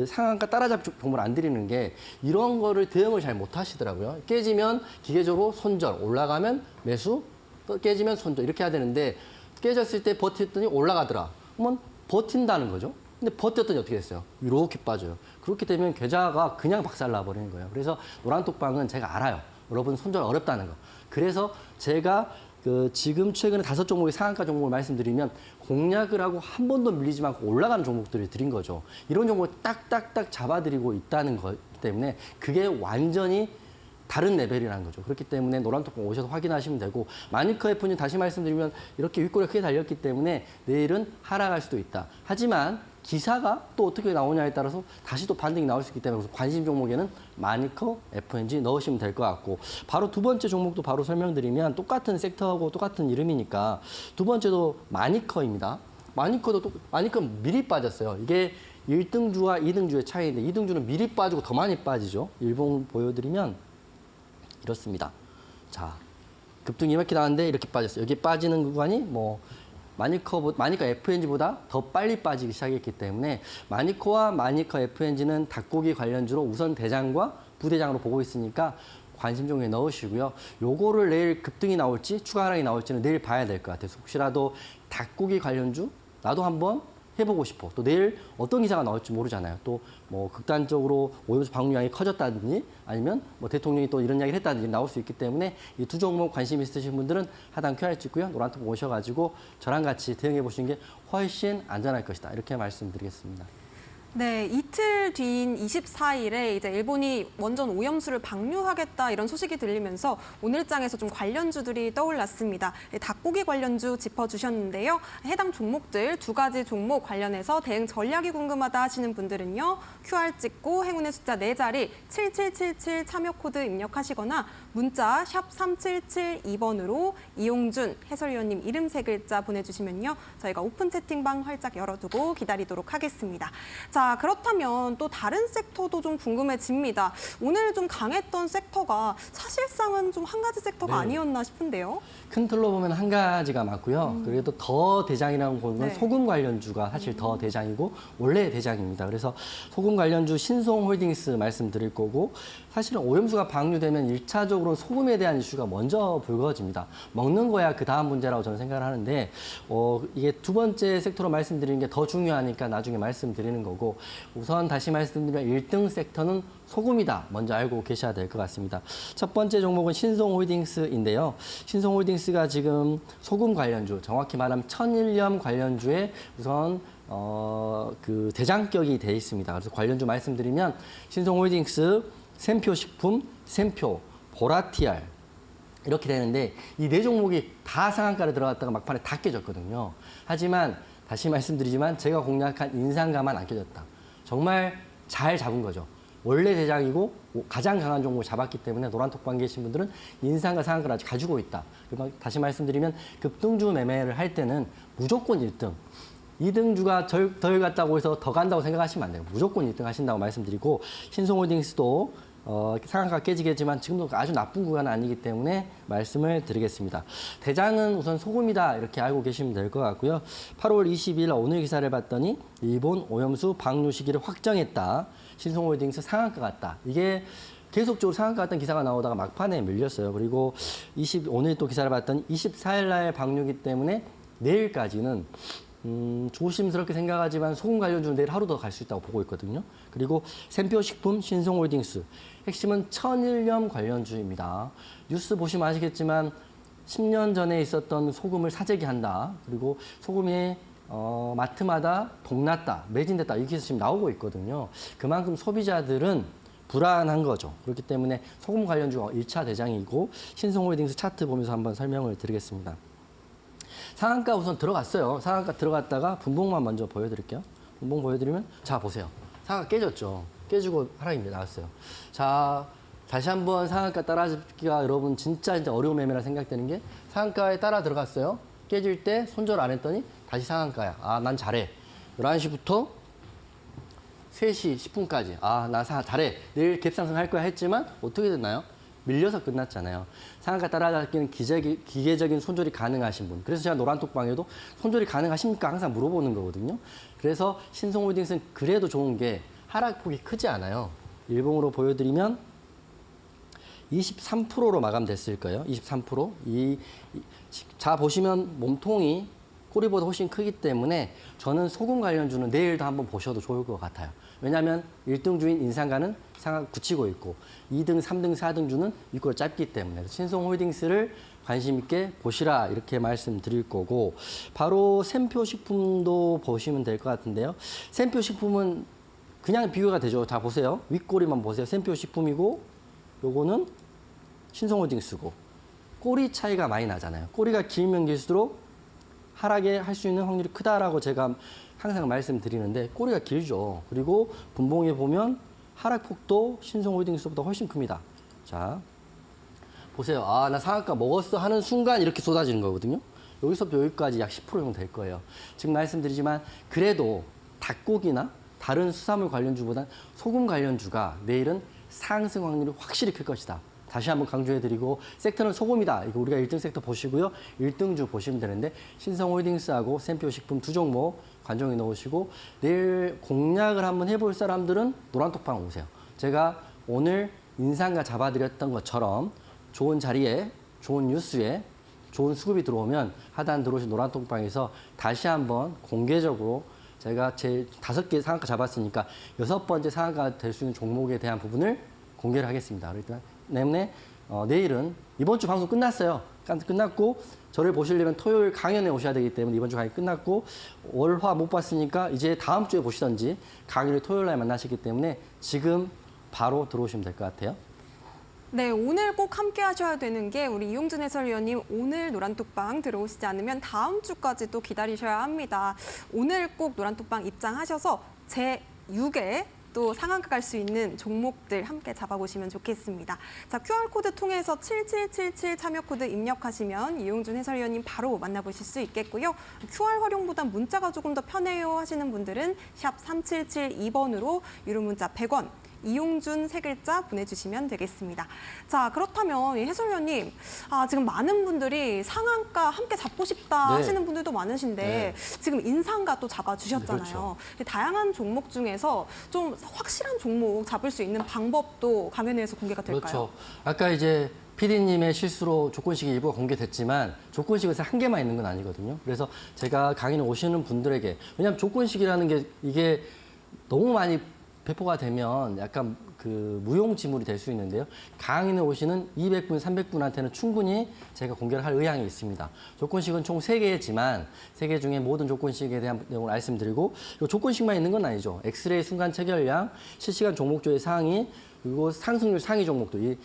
상한가 따라잡기 종목을 안 드리는 게 이런 거를 대응을 잘 못 하시더라고요. 깨지면 기계적으로 손절, 올라가면 매수, 또 깨지면 손절 이렇게 해야 되는데 깨졌을 때 버텼더니 올라가더라. 그러면 버틴다는 거죠. 근데 버텼더니 어떻게 됐어요? 이렇게 빠져요. 그렇게 되면 계좌가 그냥 박살나 버리는 거예요. 그래서 노란톡방은 제가 알아요. 여러분 손절 어렵다는 거. 그래서 제가 지금 최근에 5종목의 상한가 종목을 말씀드리면 공략을 하고 한 번도 밀리지 않고 올라가는 종목들을 드린 거죠. 이런 종목을 딱딱딱 잡아드리고 있다는 것 때문에 그게 완전히 다른 레벨이라는 거죠. 그렇기 때문에 노란톡방 오셔서 확인하시면 되고 마니커 FNG 다시 말씀드리면 이렇게 윗꼬리가 크게 달렸기 때문에 내일은 하락할 수도 있다. 하지만 기사가 또 어떻게 나오냐에 따라서 다시 또 반등이 나올 수 있기 때문에 관심 종목에는 마니커 FNG 넣으시면 될 것 같고 바로 두 번째 종목도 바로 설명드리면 똑같은 섹터하고 똑같은 이름이니까 두 번째도 마니커입니다. 마니커는 미리 빠졌어요. 이게 1등주와 2등주의 차이인데 2등주는 미리 빠지고 더 많이 빠지죠. 일봉 보여드리면 이렇습니다. 자, 급등이 이렇게 나왔는데 이렇게 빠졌어요. 여기 빠지는 구간이 마니커 FNG보다 더 빨리 빠지기 시작했기 때문에 마니커와 마니커 FNG는 닭고기 관련주로 우선 대장과 부대장으로 보고 있으니까 관심 종목에 넣으시고요. 요거를 내일 급등이 나올지 추가 하락이 나올지는 내일 봐야 될 것 같아요. 혹시라도 닭고기 관련주 나도 한번 해보고 싶어. 또 내일 어떤 기사가 나올지 모르잖아요. 또 극단적으로 오염수 방류량이 커졌다든지 아니면 대통령이 또 이런 이야기를 했다든지 나올 수 있기 때문에 이 두 종목 관심 있으신 분들은 하단 QR 찍고요. 노란톡 오셔가지고 저랑 같이 대응해 보시는 게 훨씬 안전할 것이다. 이렇게 말씀드리겠습니다. 네, 이틀 뒤인 24일에 이제 일본이 원전 오염수를 방류하겠다 이런 소식이 들리면서 오늘장에서 좀 관련주들이 떠올랐습니다. 닭고기 관련주 짚어주셨는데요. 해당 종목들 두 가지 종목 관련해서 대응 전략이 궁금하다 하시는 분들은요. QR 찍고 행운의 숫자 4자리 7777 참여 코드 입력하시거나 문자 샵 3772번으로 이용준 해설위원님 이름 3글자 보내주시면요. 저희가 오픈 채팅방 활짝 열어두고 기다리도록 하겠습니다. 자, 자, 그렇다면 또 다른 섹터도 좀 궁금해집니다. 오늘 좀 강했던 섹터가 사실상은 좀 한 가지 섹터가 네. 아니었나 싶은데요. 큰 틀로 보면 한 가지가 맞고요. 그래도 더 대장이라고 보는 건 네. 소금 관련주가 사실 더 대장이고 원래 대장입니다. 그래서 소금 관련주 신송홀딩스 말씀드릴 거고 사실은 오염수가 방류되면 일차적으로 소금에 대한 이슈가 먼저 불거집니다. 먹는 거야 그 다음 문제라고 저는 생각을 하는데 이게 두 번째 섹터로 말씀드리는 게 더 중요하니까 나중에 말씀드리는 거고 우선 다시 말씀드리면 1등 섹터는 소금이다. 먼저 알고 계셔야 될 것 같습니다. 첫 번째 종목은 신송홀딩스인데요. 신송홀딩스가 지금 소금 관련주, 정확히 말하면 천일염 관련주에 우선 그 대장격이 돼 있습니다. 그래서 관련주 말씀드리면 신송홀딩스, 샘표식품, 샘표, 보라티알 이렇게 되는데 이 네 종목이 다 상한가를 들어갔다가 막판에 다 깨졌거든요. 하지만 다시 말씀드리지만 제가 공략한 인상가만 안 깨졌다. 정말 잘 잡은 거죠. 원래 대장이고 가장 강한 종목을 잡았기 때문에 노란톡방 계신 분들은 인상과 상한가를 아직 가지고 있다. 그리고 다시 말씀드리면 급등주 매매를 할 때는 무조건 1등. 2등주가 덜 갔다고 해서 더 간다고 생각하시면 안 돼요. 무조건 1등 하신다고 말씀드리고 신송홀딩스도 상한가 깨지겠지만 지금도 아주 나쁜 구간은 아니기 때문에 말씀을 드리겠습니다. 대장은 우선 소금이다 이렇게 알고 계시면 될 것 같고요. 8월 20일 오늘 기사를 봤더니 일본 오염수 방류 시기를 확정했다. 신송홀딩스 상한가 갔다. 이게 계속적으로 상한가 같은 기사가 나오다가 막판에 밀렸어요. 그리고 오늘 또 기사를 봤더니 24일 날 방류기 때문에 내일까지는 조심스럽게 생각하지만 소금 관련주는 내일 하루 더 갈 수 있다고 보고 있거든요. 그리고 샘표식품, 신송홀딩스. 핵심은 천일염 관련주입니다. 뉴스 보시면 아시겠지만 10년 전에 있었던 소금을 사재기 한다. 그리고 소금이 마트마다 동났다, 매진됐다 이렇게 지금 나오고 있거든요. 그만큼 소비자들은 불안한 거죠. 그렇기 때문에 소금 관련주가 1차 대장이고 신송홀딩스 차트 보면서 한번 설명을 드리겠습니다. 상한가 우선 들어갔어요. 상한가 들어갔다가 분봉만 먼저 보여드릴게요. 분봉 보여드리면 자 보세요. 상한가 깨졌죠. 깨지고 하락입니다. 나왔어요. 자 다시 한번 상한가 따라잡기가 여러분 진짜 어려운 매매라 생각되는 게 상한가에 따라 들어갔어요. 깨질 때 손절 안 했더니 다시 상한가야. 아, 난 잘해. 11시부터 3시 10분까지. 아, 나 잘해. 내일 갭상승 할 거야 했지만 어떻게 됐나요? 밀려서 끝났잖아요. 상한가 따라잡기는 기계적인 손절이 가능하신 분. 그래서 제가 노란톡방에도 손절이 가능하십니까? 항상 물어보는 거거든요. 그래서 신송홀딩스는 그래도 좋은 게 하락폭이 크지 않아요. 일봉으로 보여드리면 23%로 마감됐을 거예요. 23%. 자 보시면 몸통이 꼬리보다 훨씬 크기 때문에 저는 소금 관련주는 내일도 한번 보셔도 좋을 것 같아요. 왜냐하면 1등주인 인상가는 상한 굳히고 있고 2등, 3등, 4등주는 윗골 짧기 때문에 신송홀딩스를 관심 있게 보시라 이렇게 말씀드릴 거고 바로 샘표식품도 보시면 될 것 같은데요. 샘표식품은 그냥 비교가 되죠. 자 보세요. 윗꼬리만 보세요. 샘표식품이고 요거는 신송홀딩스고 꼬리 차이가 많이 나잖아요. 꼬리가 길면 길수록 하락에 할 수 있는 확률이 크다라고 제가 항상 말씀드리는데 꼬리가 길죠. 그리고 분봉에 보면 하락폭도 신송홀딩스보다 훨씬 큽니다. 자 보세요. 아, 나 상한가 먹었어 하는 순간 이렇게 쏟아지는 거거든요. 여기서부터 여기까지 약 10% 정도 될 거예요. 지금 말씀드리지만 그래도 닭고기나 다른 수산물 관련주보다 소금 관련주가 내일은 상승 확률이 확실히 클 것이다. 다시 한번 강조해드리고 섹터는 소금이다. 이거 우리가 1등 섹터 보시고요. 1등주 보시면 되는데 신성홀딩스하고 샘표식품 두 종목 관정해 놓으시고 내일 공략을 한번 해볼 사람들은 노란톡방 오세요. 제가 오늘 인상가 잡아드렸던 것처럼 좋은 자리에 좋은 뉴스에 좋은 수급이 들어오면 하단 들어오신 노란톡방에서 다시 한번 공개적으로 제가 제 5개 상한가 잡았으니까 6번째 상한가 될 수 있는 종목에 대한 부분을 공개를 하겠습니다. 그렇기 때문에 내일은 이번 주 방송 끝났어요. 끝났고 저를 보시려면 토요일 강연에 오셔야 되기 때문에 이번 주 강의 끝났고 월화 못 봤으니까 이제 다음 주에 보시던지 강의를 토요일 날 만나시기 때문에 지금 바로 들어오시면 될 것 같아요. 네, 오늘 꼭 함께 하셔야 되는 게 우리 이용준 해설위원님 오늘 노란톡방 들어오시지 않으면 다음 주까지 또 기다리셔야 합니다. 오늘 꼭 노란톡방 입장하셔서 제6회 또 상한가 갈 수 있는 종목들 함께 잡아보시면 좋겠습니다. 자, QR코드 통해서 7777 참여 코드 입력하시면 이용준 해설위원님 바로 만나보실 수 있겠고요. QR 활용보다 문자가 조금 더 편해요 하시는 분들은 샵 3772번으로 유료 문자 100원, 이용준 세 글자 보내주시면 되겠습니다. 자, 그렇다면 이 해설위원님, 지금 많은 분들이 상한가 함께 잡고 싶다 네. 하시는 분들도 많으신데 네. 지금 인상가 또 잡아주셨잖아요. 그렇죠. 다양한 종목 중에서 좀 확실한 종목 잡을 수 있는 방법도 강연회에서 공개가 될까요? 그렇죠. 아까 이제 PD님의 실수로 조건식이 일부가 공개됐지만 조건식은 한 개만 있는 건 아니거든요. 그래서 제가 강의에 오시는 분들에게, 왜냐하면 조건식이라는 게 이게 너무 많이 배포가 되면 약간 그 무용지물이 될 수 있는데요. 강의에 오시는 200분, 300분한테는 충분히 제가 공개를 할 의향이 있습니다. 조건식은 총 3개지만 3개 중에 모든 조건식에 대한 내용을 말씀드리고, 조건식만 있는 건 아니죠. 엑스레이 순간 체결량, 실시간 종목조의 상위, 그리고 상승률 상위 종목도 이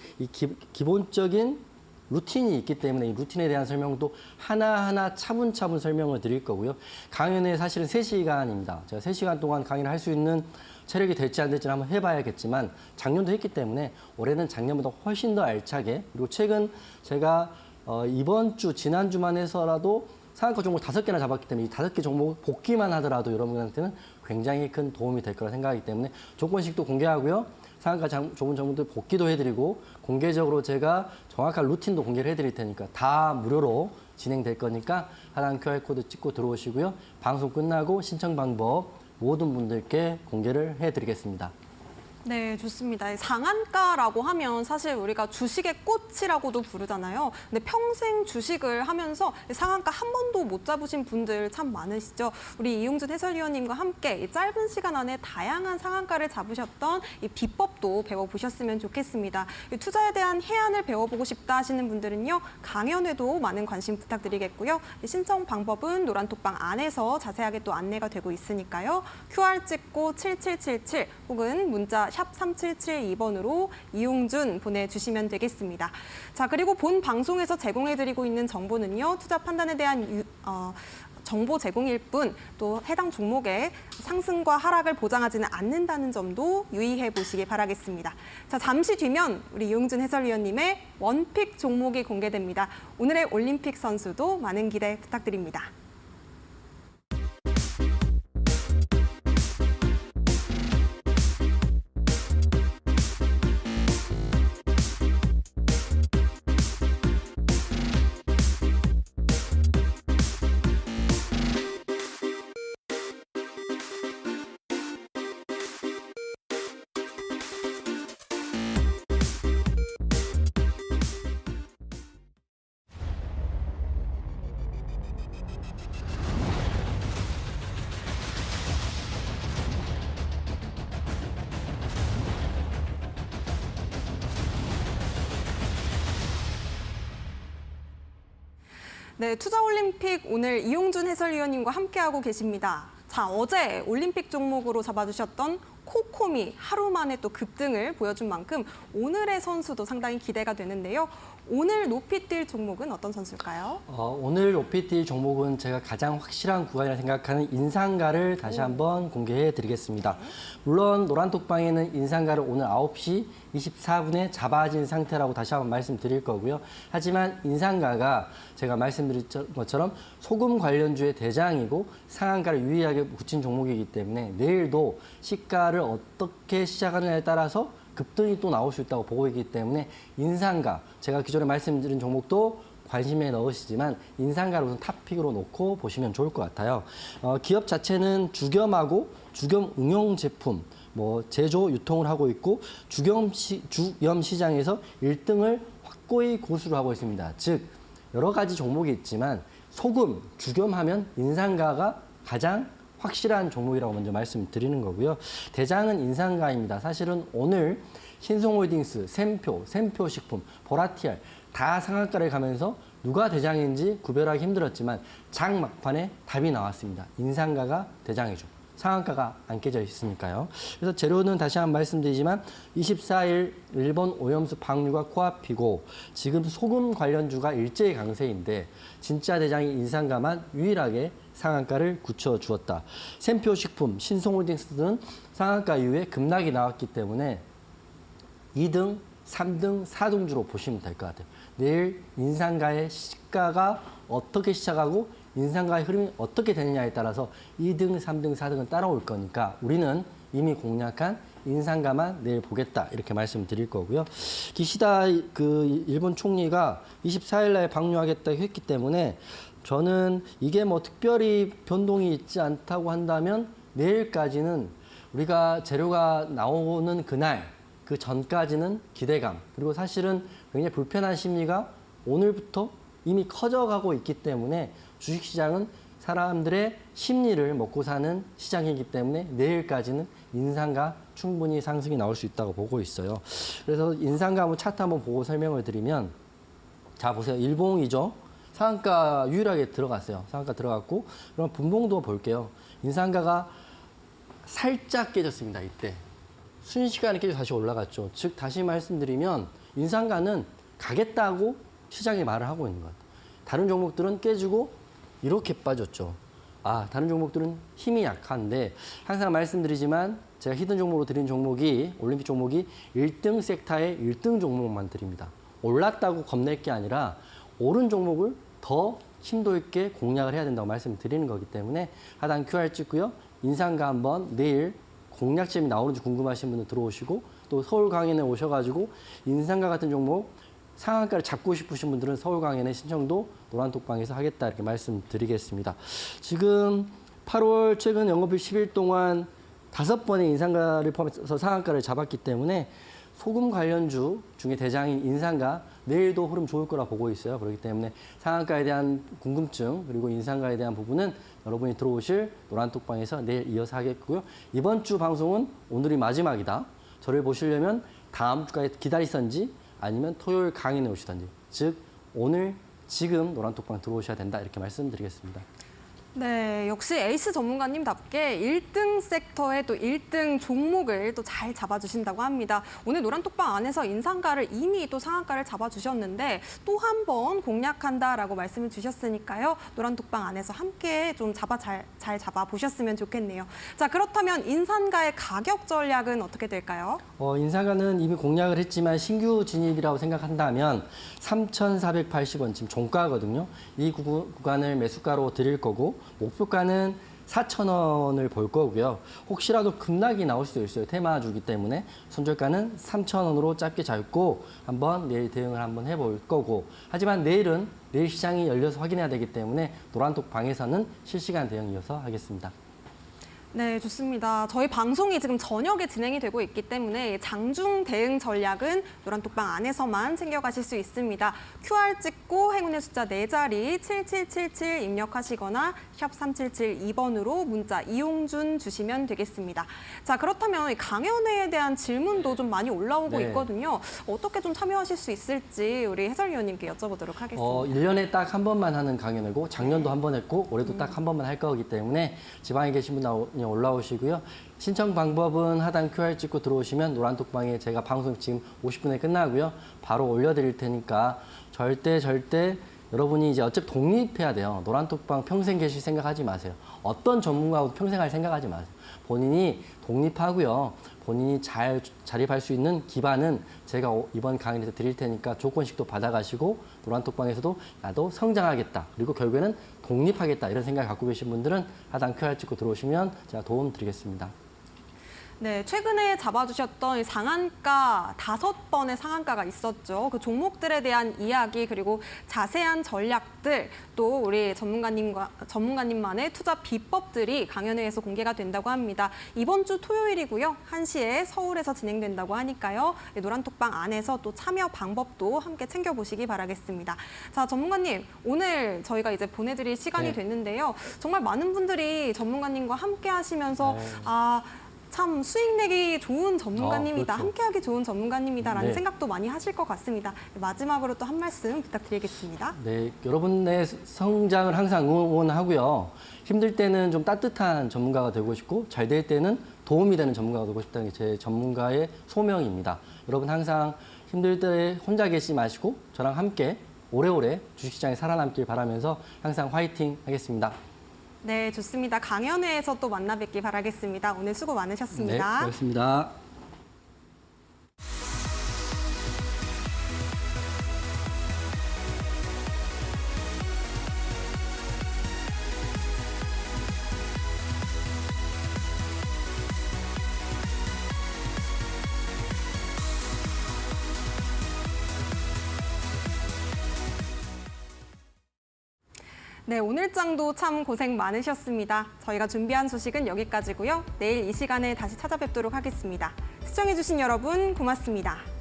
기본적인 루틴이 있기 때문에 이 루틴에 대한 설명도 하나하나 차분차분 설명을 드릴 거고요. 강연에 사실은 3시간입니다. 제가 3시간 동안 강의를 할 수 있는 체력이 될지 안 될지는 한번 해봐야겠지만 작년도 했기 때문에 올해는 작년보다 훨씬 더 알차게, 그리고 최근 제가 이번 주, 지난주만 해서라도 상한가 종목 5개나 잡았기 때문에 이 5개 종목 복귀만 하더라도 여러분한테는 굉장히 큰 도움이 될 거라 생각하기 때문에 조건식도 공개하고요. 상한가 좋은 종목들 복귀도 해드리고 공개적으로 제가 정확한 루틴도 공개를 해드릴 테니까 다 무료로 진행될 거니까 하단 QR코드 찍고 들어오시고요. 방송 끝나고 신청 방법 모든 분들께 공개를 해드리겠습니다. 네, 좋습니다. 상한가라고 하면 사실 우리가 주식의 꽃이라고도 부르잖아요. 근데 평생 주식을 하면서 상한가 한 번도 못 잡으신 분들 참 많으시죠. 우리 이용준 해설위원님과 함께 이 짧은 시간 안에 다양한 상한가를 잡으셨던 이 비법도 배워보셨으면 좋겠습니다. 이 투자에 대한 해안을 배워보고 싶다 하시는 분들은요, 강연에도 많은 관심 부탁드리겠고요. 이 신청 방법은 노란톡방 안에서 자세하게 또 안내가 되고 있으니까요. QR 찍고 7777 혹은 문자 샵 3772번으로 이용준 보내주시면 되겠습니다. 자, 그리고 본 방송에서 제공해드리고 있는 정보는요, 투자 판단에 대한 정보 제공일 뿐 또 해당 종목의 상승과 하락을 보장하지는 않는다는 점도 유의해 보시기 바라겠습니다. 자, 잠시 뒤면 우리 이용준 해설위원님의 원픽 종목이 공개됩니다. 오늘의 올림픽 선수도 많은 기대 부탁드립니다. 네, 투자올림픽 오늘 이용준 해설위원님과 함께하고 계십니다. 자, 어제 올림픽 종목으로 잡아주셨던 코코미 하루 만에 또 급등을 보여준 만큼 오늘의 선수도 상당히 기대가 되는데요. 오늘 높이 뛸 종목은 어떤 선수일까요? 오늘 높이 뛸 종목은 제가 가장 확실한 구간이라 생각하는 인상가를 다시 한번 공개해 드리겠습니다. 물론 노란톡방에는 인상가를 오늘 9시 24분에 잡아진 상태라고 다시 한번 말씀드릴 거고요. 하지만 인상가가 제가 말씀드린 것처럼 소금 관련주의 대장이고 상한가를 유의하게 붙인 종목이기 때문에 내일도 시가를 어떻게 시작하느냐에 따라서 급등이 또 나올 수 있다고 보고 있기 때문에 인상가, 제가 기존에 말씀드린 종목도 관심에 넣으시지만 인상가를 우선 탑픽으로 놓고 보시면 좋을 것 같아요. 기업 자체는 주겸하고 주겸 응용 제품, 제조, 유통을 하고 있고 주겸 시장에서 1등을 확고히 고수를 하고 있습니다. 즉 여러 가지 종목이 있지만 소금, 주겸하면 인상가가 가장 확실한 종목이라고 먼저 말씀드리는 거고요. 대장은 인상가입니다. 사실은 오늘 신송홀딩스, 샘표식품, 보라티알 다 상한가를 가면서 누가 대장인지 구별하기 힘들었지만 장 막판에 답이 나왔습니다. 인상가가 대장이죠. 상한가가 안 깨져 있으니까요. 그래서 재료는 다시 한번 말씀드리지만 24일 일본 오염수 방류가 코앞이고 지금 소금 관련주가 일제히 강세인데 진짜 대장인 인상가만 유일하게 상한가를 굳혀주었다. 샘표 식품, 신송홀딩스 등 상한가 이후에 급락이 나왔기 때문에 2등, 3등, 4등주로 보시면 될 것 같아요. 내일 인상가의 시가가 어떻게 시작하고 인상가의 흐름이 어떻게 되느냐에 따라서 2등, 3등, 4등은 따라올 거니까 우리는 이미 공략한 인상가만 내일 보겠다 이렇게 말씀드릴 거고요. 기시다 그 일본 총리가 24일 날 방류하겠다 했기 때문에 저는 이게 뭐 특별히 변동이 있지 않다고 한다면 내일까지는 우리가 재료가 나오는 그날 그 전까지는 기대감 그리고 사실은 굉장히 불편한 심리가 오늘부터 이미 커져가고 있기 때문에 주식시장은 사람들의 심리를 먹고 사는 시장이기 때문에 내일까지는 인상가 충분히 상승이 나올 수 있다고 보고 있어요. 그래서 인상가 한번 차트 한번 보고 설명을 드리면 자 보세요. 일봉이죠. 상한가 유일하게 들어갔어요. 상한가 들어갔고 그럼 분봉도 볼게요. 인상가가 살짝 깨졌습니다. 이때. 순식간에 깨져 다시 올라갔죠. 즉 다시 말씀드리면 인상가는 가겠다고 시장이 말을 하고 있는 것 같아요. 다른 종목들은 깨지고 이렇게 빠졌죠. 다른 종목들은 힘이 약한데 항상 말씀드리지만 제가 히든 종목으로 드린 종목이 올림픽 종목이 1등 섹터의 1등 종목만 드립니다. 올랐다고 겁낼 게 아니라 오른 종목을 더 심도 있게 공략을 해야 된다고 말씀드리는 거기 때문에 하단 QR 찍고요. 인상가 한번 내일 공략점이 나오는지 궁금하신 분들 들어오시고 또 서울 강연에 오셔가지고 인상가 같은 종목 상한가를 잡고 싶으신 분들은 서울 강연의 신청도 노란톡방에서 하겠다 이렇게 말씀드리겠습니다. 지금 8월 최근 영업일 10일 동안 5번의 인상가를 포함해서 상한가를 잡았기 때문에 소금 관련주 중에 대장인 인상가 내일도 흐름 좋을 거라 보고 있어요. 그렇기 때문에 상한가에 대한 궁금증 그리고 인상가에 대한 부분은 여러분이 들어오실 노란톡방에서 내일 이어서 하겠고요. 이번 주 방송은 오늘이 마지막이다. 저를 보시려면 다음 주까지 기다리선지 아니면 토요일 강연에 오시던지 즉 오늘 지금 노란톡방 들어오셔야 된다 이렇게 말씀드리겠습니다. 네, 역시 에이스 전문가님답게 1등 섹터의 또 1등 종목을 또 잘 잡아주신다고 합니다. 오늘 노란톡방 안에서 인상가를 이미 또 상한가를 잡아주셨는데 또 한 번 공략한다라고 말씀을 주셨으니까요. 노란톡방 안에서 함께 좀 잘 잡아보셨으면 좋겠네요. 자, 그렇다면 인상가의 가격 전략은 어떻게 될까요? 인상가는 이미 공략을 했지만 신규 진입이라고 생각한다면 3,480원 지금 종가거든요. 이 구간을 매수가로 드릴 거고 목표가는 4,000원을 볼 거고요. 혹시라도 급락이 나올 수도 있어요. 테마주기 때문에 손절가는 3,000원으로 짧게 잡고 한번 내일 대응을 한번 해볼 거고 하지만 내일은 내일 시장이 열려서 확인해야 되기 때문에 노란톡 방에서는 실시간 대응 이어서 하겠습니다. 네, 좋습니다. 저희 방송이 지금 저녁에 진행이 되고 있기 때문에 장중 대응 전략은 노란톡방 안에서만 챙겨가실 수 있습니다. QR 찍고 행운의 숫자 4자리 7777 입력하시거나 샵 3772번으로 문자 이용준 주시면 되겠습니다. 자, 그렇다면 강연회에 대한 질문도 좀 많이 올라오고 네. 있거든요. 어떻게 좀 참여하실 수 있을지 우리 해설위원님께 여쭤보도록 하겠습니다. 1년에 딱 한 번만 하는 강연이고 작년도 한 번 했고 올해도 딱 한 번만 할 거기 때문에 지방에 계신 분 올라오시고요. 신청 방법은 하단 QR 찍고 들어오시면 노란톡방에 제가 방송 지금 50분에 끝나고요. 바로 올려드릴 테니까 절대 여러분이 이제 어차피 독립해야 돼요. 노란톡방 평생 계실 생각하지 마세요. 어떤 전문가하고도 평생 할 생각하지 마세요. 본인이 독립하고요. 본인이 잘 자립할 수 있는 기반은 제가 이번 강의에서 드릴 테니까 조건식도 받아가시고 노란톡방에서도 나도 성장하겠다. 그리고 결국에는 독립하겠다. 이런 생각 갖고 계신 분들은 하단 QR 찍고 들어오시면 제가 도움 드리겠습니다. 네, 최근에 잡아주셨던 이 상한가 5번의 상한가가 있었죠. 그 종목들에 대한 이야기 그리고 자세한 전략들 또 우리 전문가님만의 투자 비법들이 강연회에서 공개가 된다고 합니다. 이번 주 토요일이고요. 1시에 서울에서 진행된다고 하니까요. 노란톡방 안에서 또 참여 방법도 함께 챙겨보시기 바라겠습니다. 자, 전문가님, 오늘 저희가 이제 보내드릴 시간이 네. 됐는데요. 정말 많은 분들이 전문가님과 함께 하시면서 참 수익 내기 좋은 전문가님이다, 그렇죠. 함께하기 좋은 전문가님이다라는 네. 생각도 많이 하실 것 같습니다. 마지막으로 또 한 말씀 부탁드리겠습니다. 네, 여러분의 성장을 항상 응원하고요. 힘들 때는 좀 따뜻한 전문가가 되고 싶고 잘 될 때는 도움이 되는 전문가가 되고 싶다는 게 제 전문가의 소명입니다. 여러분 항상 힘들 때 혼자 계시지 마시고 저랑 함께 오래오래 주식시장에 살아남길 바라면서 항상 화이팅 하겠습니다. 네, 좋습니다. 강연회에서 또 만나 뵙기 바라겠습니다. 오늘 수고 네, 많으셨습니다. 고맙습니다. 네, 오늘장도 참 고생 많으셨습니다. 저희가 준비한 소식은 여기까지고요. 내일 이 시간에 다시 찾아뵙도록 하겠습니다. 시청해주신 여러분 고맙습니다.